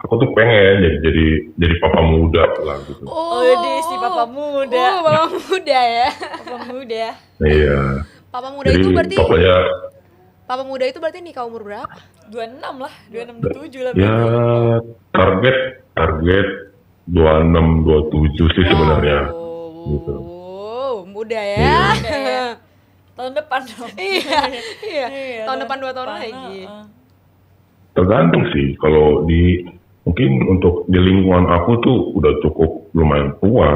aku tuh pengen jadi papa muda lah gitu. Oh, di si papa muda. Oh, papa muda ya. Papa muda. Iya. Papa muda Jadi itu berarti papanya Papa muda itu berarti nikah umur berapa? 26 lah, 26 27 lah. ya target 26 27 sih sebenarnya. Gitu. Oh, muda ya. Iya. Iya. Tahun depan dong. Iya, iya. Iya, Tahun depan 2 tahun depan, lagi. Tergantung sih, kalau mungkin untuk di lingkungan aku tuh udah cukup lumayan tua.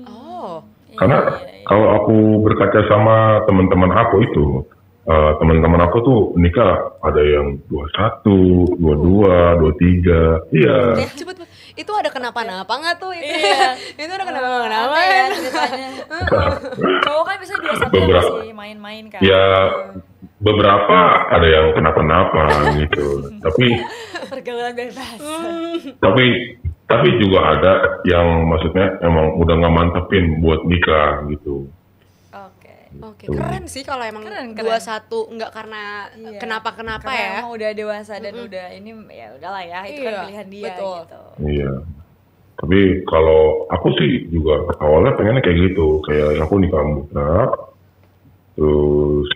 Oh. Karena kalau aku berkaca sama teman-teman aku itu, teman-teman aku tuh nikah ada yang 21, 22, 23. Iya. Cepet banget. Itu ada kenapa-napa nggak tuh itu? Iya. Itu ada kenapa-kenapa Aneh ya kan? ceritanya. Cowok kan biasanya 2 sampai Beberapa. masih main-main kan. Ya beberapa ada yang kenapa-napa gitu. Pergaulan bebas. Tapi juga ada yang maksudnya emang udah nggak mantepin buat nikah gitu. Oke. Oke, keren sih kalau emang Keren. 21 nggak karena Iya. kenapa-kenapa Karena ya. emang udah dewasa dan udah ini ya udahlah ya, itu kan Iya, pilihan dia betul. gitu. Iya. Tapi kalau aku sih juga awalnya pengennya kayak gitu, kayak aku nikah muda, terus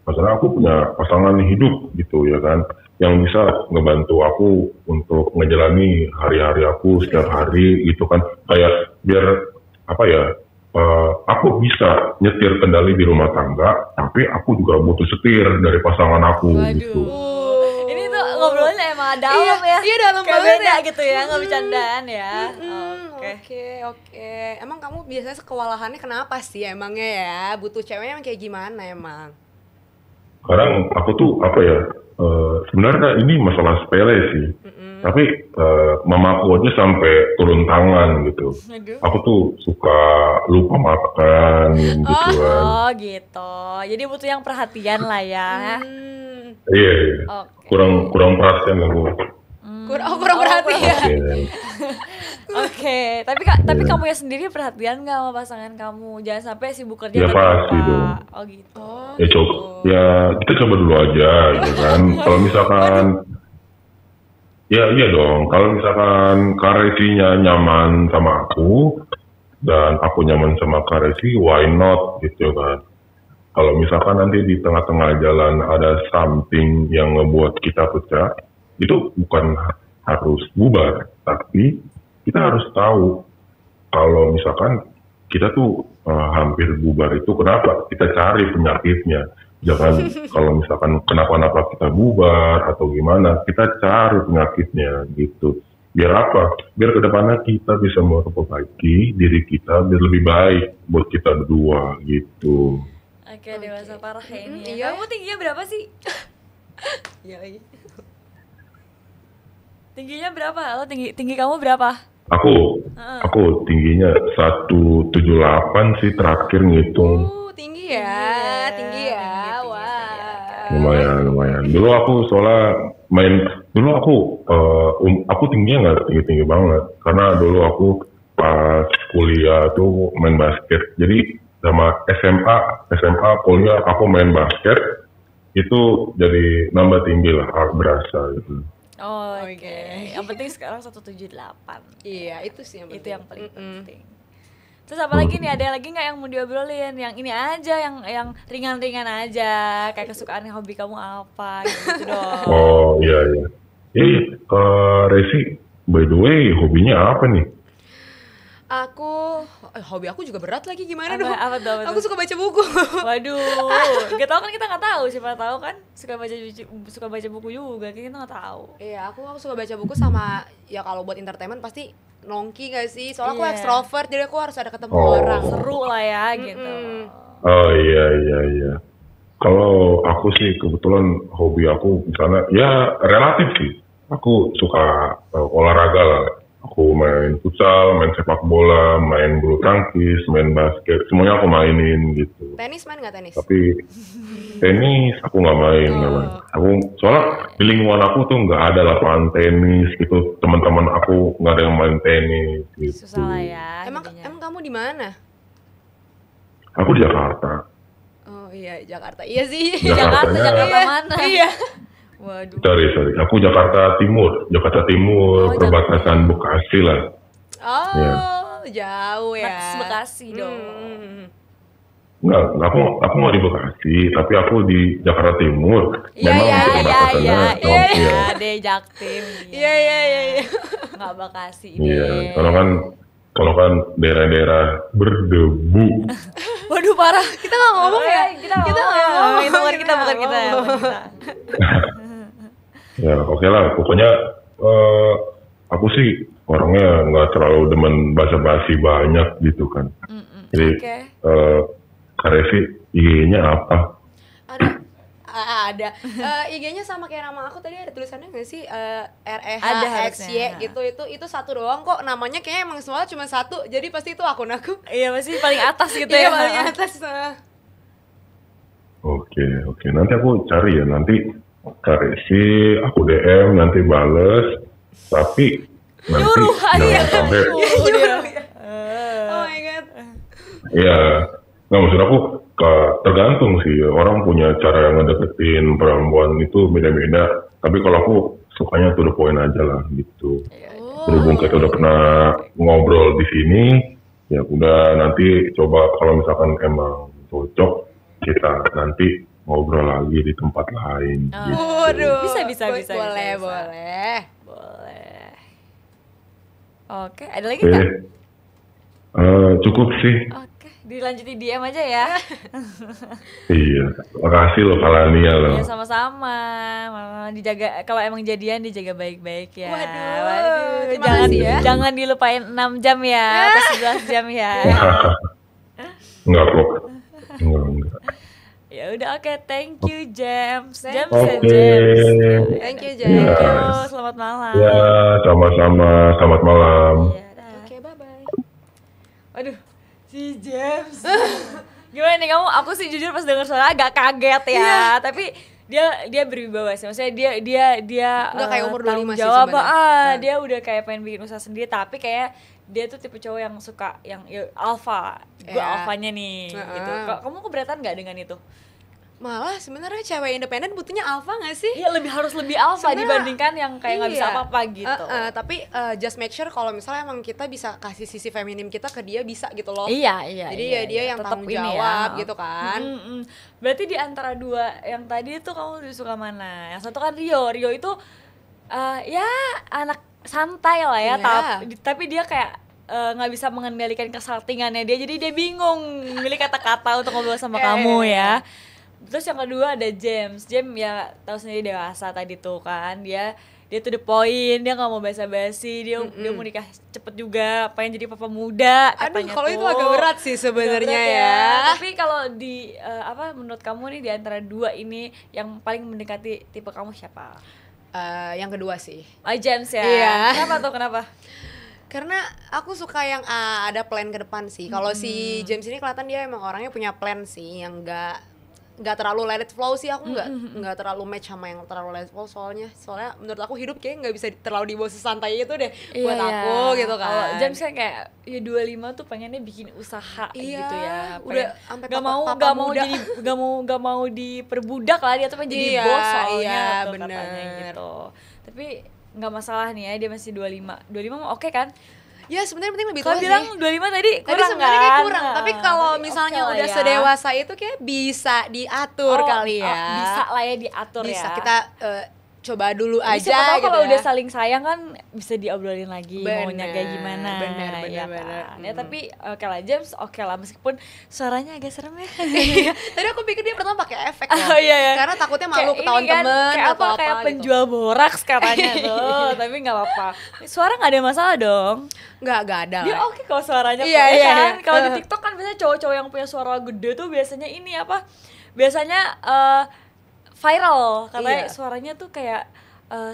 masalah aku punya pasangan hidup gitu ya kan, yang bisa ngebantu aku untuk ngejalani hari-hari aku setiap hari gitu kan, kayak biar apa ya, aku bisa nyetir kendali di rumah tangga, tapi aku juga butuh setir dari pasangan aku gitu. Waduh. Ini tuh ngobrolnya emang dalam ya. Iya, dalam Kayak banget beda ya. gitu ya, nggak bercandaan ya. Oke. Emang kamu biasanya kewalahannya kenapa sih emangnya ya? Butuh ceweknya yang kayak gimana emang? Sekarang aku tuh apa ya, sebenarnya ini masalah sepele sih, tapi mamaku aja sampai turun tangan gitu. Aduh. Aku tuh suka lupa makan gitu kan. Oh gitu. Jadi butuh yang perhatian lah ya. Iya. Oke. Kurang perhatian aku. Kurang perhatian. Oke, tapi Iya. kamu ya sendiri perhatian nggak sama pasangan kamu? Jangan sampai sibuk kerja Ya, tapi pasti lupa. dong. Oh gitu. Ya coba, ya kita coba dulu aja gitu kan. Kalau misalkan, ya iya dong. Kalau misalkan Karesinya nyaman sama aku dan aku nyaman sama Karesi, why not gitu kan. Kalau misalkan nanti di tengah-tengah jalan ada something yang ngebuat kita pecah, itu bukan harus bubar, tapi kita harus tahu kalau misalkan kita tuh hampir bubar itu kenapa, kita cari penyakitnya. Jangan kalau misalkan kenapa-napa kita bubar atau gimana, kita cari penyakitnya gitu. Biar apa? Biar kedepannya kita bisa memperbaiki diri kita biar lebih baik buat kita berdua gitu. Oke, dewasa parah ya ini. Iya. Ya. Kamu tingginya berapa sih? Iya lagi. Tingginya berapa? Lo tinggi kamu berapa? Aku tingginya 178 sih terakhir ngitung. Tinggi ya, Iya, tinggi ya. tinggi, Wah. Lumayan. Dulu aku soalnya aku tingginya nggak tinggi banget, karena dulu aku pas kuliah tuh main basket. Jadi sama SMA kuliah aku main basket, itu jadi nambah tinggi lah, berasa gitu. Oh, oke. Oke. Yang penting sekarang 178. Iya, itu sih yang Itu penting. yang paling penting. Terus apa lagi nih? Ada lagi nggak yang mau diobrolin? Yang ini aja, yang ringan-ringan aja. Kayak kesukaan hobi kamu apa gitu dong. Oh iya. Resi, by the way, hobinya apa nih? Hobi aku juga berat lagi, gimana Apa- dong? apa tuh? Aku suka baca buku. Waduh, kita tahu kan, kita nggak tahu, siapa tahu kan suka baca buku juga, kita nggak tahu. Iya, aku suka baca buku sama, ya kalau buat entertainment pasti nongki gak sih? Soalnya aku Iya. ekstrovert, jadi aku harus ada ketemu Oh. orang. Seru lah ya gitu. Oh iya. Kalau aku sih kebetulan hobi aku misalnya ya relatif sih. Aku suka olahraga lah. Aku main futsal, main sepak bola, main bulu tangkis, main basket, semuanya aku mainin gitu. Tenis main nggak tenis? Tapi tenis aku nggak main. Aku soalnya di lingkungan aku tuh nggak ada lapangan tenis gitu. Teman-teman aku nggak ada yang main tenis gitu. Susah lah ya. Emang jadinya. kamu di mana? Aku di Jakarta. Oh iya, Jakarta. Iya sih. Jakarta Jakartanya- mana? Iya. Waduh. Sorry. Aku Jakarta Timur, Oh, perbatasan Bekasi lah. Oh, Iya. jauh ya. Nats Bekasi dong. Enggak, aku nggak di Bekasi, tapi aku di Jakarta Timur. Iya, Memang iya, perbatasannya, Iya, deh Jaktim. Iya. Nggak Bekasi Iya, deh. kalau kan daerah-daerah berdebu. Waduh parah. Kita nggak ngomong ya. Kita nggak ngomong. Itu bukan kita. Ya oke lah, pokoknya aku sih orangnya nggak terlalu demen basa-basi banyak gitu kan. Jadi Oke. Karesi IG-nya apa? Ada. IG-nya sama kayak nama aku tadi, ada tulisannya nggak sih? Ada harusnya. REHXY gitu. Itu satu doang kok. Namanya kayaknya emang semua cuma satu. Jadi pasti itu akun aku. Iya pasti paling atas gitu Iya, ya. paling atas. Oke. Nanti aku cari ya, nanti cari sih, aku DM, nanti bales. Tapi nanti jangan sampai, Oh my god. ya, nggak maksud aku, tergantung sih. Orang punya cara yang ngedeketin perempuan itu beda-beda. Tapi kalau aku sukanya to the point aja lah gitu. Berhubung kita udah pernah ngobrol di sini, ya udah nanti coba kalau misalkan emang cocok, kita nanti ngobrol lagi di tempat lain. Gitu. Waduh. Bisa. Boleh. Boleh. Oke, ada lagi Oke, nggak? cukup sih. Oke, dilanjutin DM aja ya. Iya, makasih loh Kalania loh. Ya sama-sama. Mama dijaga, kalau emang jadian dijaga baik-baik ya. Waduh, terima jangan kasih ya. jangan dilupain 6 jam ya atau 11 jam ya. Enggak kok. Enggak. Ya udah oke, thank you James. James Oke. ya James. Thank you, Thank James. you, selamat malam. Ya, sama-sama. Selamat malam. Iya, dah. Oke, bye-bye. Aduh, si James. Gimana nih kamu? Aku sih jujur pas denger suara agak kaget ya. Tapi dia berwibawa sih. Maksudnya dia Nggak kayak umur 25 tanggung sih jawab. sebenarnya. Dia udah kayak pengen bikin usaha sendiri, tapi kayak dia tuh tipe cowok yang suka yang ya, alpha. Gue Iya. alfanya nih gitu. Kamu keberatan nggak dengan itu? Malah sebenarnya cewek independen butuhnya alpha nggak sih? Iya, harus lebih alpha Sebenarnya, dibandingkan yang kayak nggak bisa iya. apa-apa gitu. Tapi just make sure kalau misalnya emang kita bisa kasih sisi feminim kita ke dia, bisa gitu loh. Iya. Jadi ya dia yang Tetep tanggung ini jawab ya. gitu kan. Berarti di antara dua yang tadi itu kamu lebih suka mana? Yang satu kan Rio itu ya anak santai lah ya, Iya. tapi dia kayak nggak bisa mengendalikan kesaltingannya dia, jadi dia bingung milih kata-kata untuk ngobrol sama kamu ya. Terus yang kedua ada James ya tahu sendiri dewasa tadi tuh kan, dia to the point, dia nggak mau basa-basi, dia mau nikah cepet juga, pengen jadi papa muda Aduh, katanya kalau tuh. itu agak berat sih sebenarnya Agak berat ya. Tapi kalau di menurut kamu nih di antara dua ini yang paling mendekati tipe kamu siapa? Yang kedua sih. James ya. Iya. Kenapa? Karena aku suka yang ada plan ke depan sih. Kalau si James ini kelihatan dia emang orangnya punya plan sih, yang nggak terlalu let it flow sih. Aku nggak terlalu match sama yang terlalu let it flow, soalnya menurut aku hidup kayak nggak bisa terlalu dibawa sesantai itu deh buat aku gitu kan. Kalau James kan kayak ya 25 tuh pengennya bikin usaha gitu ya. Udah sampai nggak mau diperbudak lah, dia tuh pengen jadi Iya, bos soalnya iya, tuh bener. katanya gitu. Tapi nggak masalah nih ya, dia masih 25 mah oke kan? Ya sebenarnya penting lebih tua Kalau sih. bilang 25 tadi kurang Tadi sebenarnya kayak kan? kurang, tapi kalau Tapi misalnya oke lah udah ya. sedewasa itu kayak bisa diatur kali ya. Bisa lah ya diatur Bisa, ya. kita coba dulu Jadi aja siapa tahu gitu kalau ya. udah saling sayang kan bisa diobrolin lagi maunya kayak gimana. Bener. Ya kan? Ya tapi oke lah James, oke lah meskipun suaranya agak serem ya. Tadi aku pikir dia pertama pakai efek Oh loh. iya. Karena takutnya malu Kayak ketahuan ini kan, temen kayak atau apa kayak gitu. penjual boraks katanya tuh. Tapi nggak apa-apa. Suara nggak ada masalah dong. Nggak ada Dia lah. oke kalau suaranya Iya, kok, ya iya, kan? iya. Kalau di TikTok kan biasanya cowok-cowok yang punya suara gede tuh biasanya ini apa? Biasanya viral katanya Iya. suaranya tuh kayak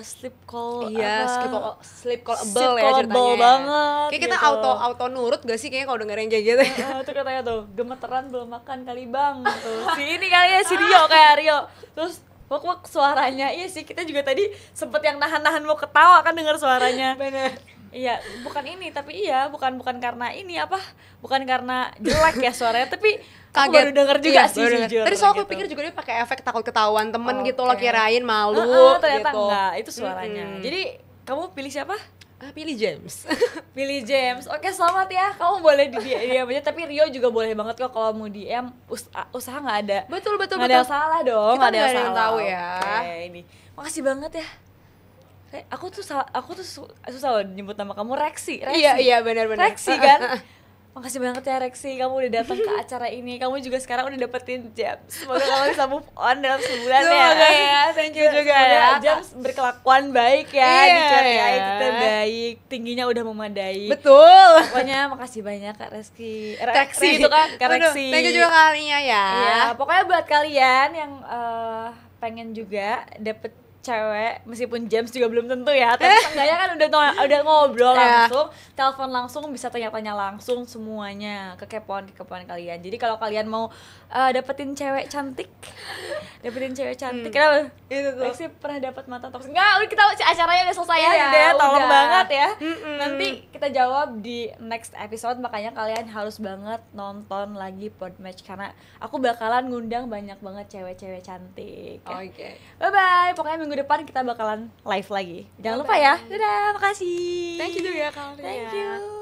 sleep call Iya, apa? sleep callable ya ceritanya. Callable ya. banget Kayak kita gitu. auto nurut gak sih kayaknya kalau dengerin kayak gitu. Tuh katanya tuh gemeteran belum makan kali bang tuh. Si ini kali ya si Rio kayak Rio. Terus wak suaranya, iya sih kita juga tadi sempet yang nahan-nahan mau ketawa kan denger suaranya. Bener. Iya, bukan ini tapi iya bukan karena ini apa? Bukan karena jelek ya suaranya, tapi aku baru denger juga sih baru denger. jujur. Tadi soal aku gitu. pikir juga dia pakai efek takut ketahuan temen gitu loh, Oke. kirain malu Ternyata gitu. enggak, itu suaranya. Jadi kamu pilih siapa? Pilih James. Pilih James. Oke, selamat ya. Kamu boleh di DM aja, tapi Rio juga boleh banget kok kalau mau DM. Usaha nggak ada. Betul. Nggak ada yang salah dong. Kita Nggak ada nggak ada yang tahu ya. Oke, ini. Makasih banget ya. Aku tuh susah loh nyebut nama kamu Rexy. Iya benar. Rexy kan. Makasih banget ya Rexy, kamu udah datang ke acara ini. Kamu juga sekarang udah dapetin James. Semoga kamu bisa move on dalam sebulan ya. Semoga ya, thank you juga ya. James berkelakuan baik ya, Iya. diceritain kita baik, tingginya udah memadai. Betul. Pokoknya makasih banyak Kak Reski. Reksi Itu kan Kak Waduh, Reksi. thank you juga kalinya ya. Iya, pokoknya buat kalian yang pengen juga dapet cewek meskipun James juga belum tentu ya, tapi seenggaknya kan udah ngobrol langsung, telepon langsung, bisa tanya-tanya langsung semuanya, kekepoan kalian. Jadi kalau kalian mau dapetin cewek cantik, kenapa? Itu tuh. Lexi pernah dapat mantan toksik? Enggak, kita acaranya udah selesai ya, Iya, tolong udah. banget ya. Nanti kita jawab di next episode, makanya kalian harus banget nonton lagi Podmatch karena aku bakalan ngundang banyak banget cewek-cewek cantik. Oke. Bye bye. Pokoknya minggu depan kita bakalan live lagi. Jangan lupa ya. Dadah, makasih. Thank you juga kalian. Thank you.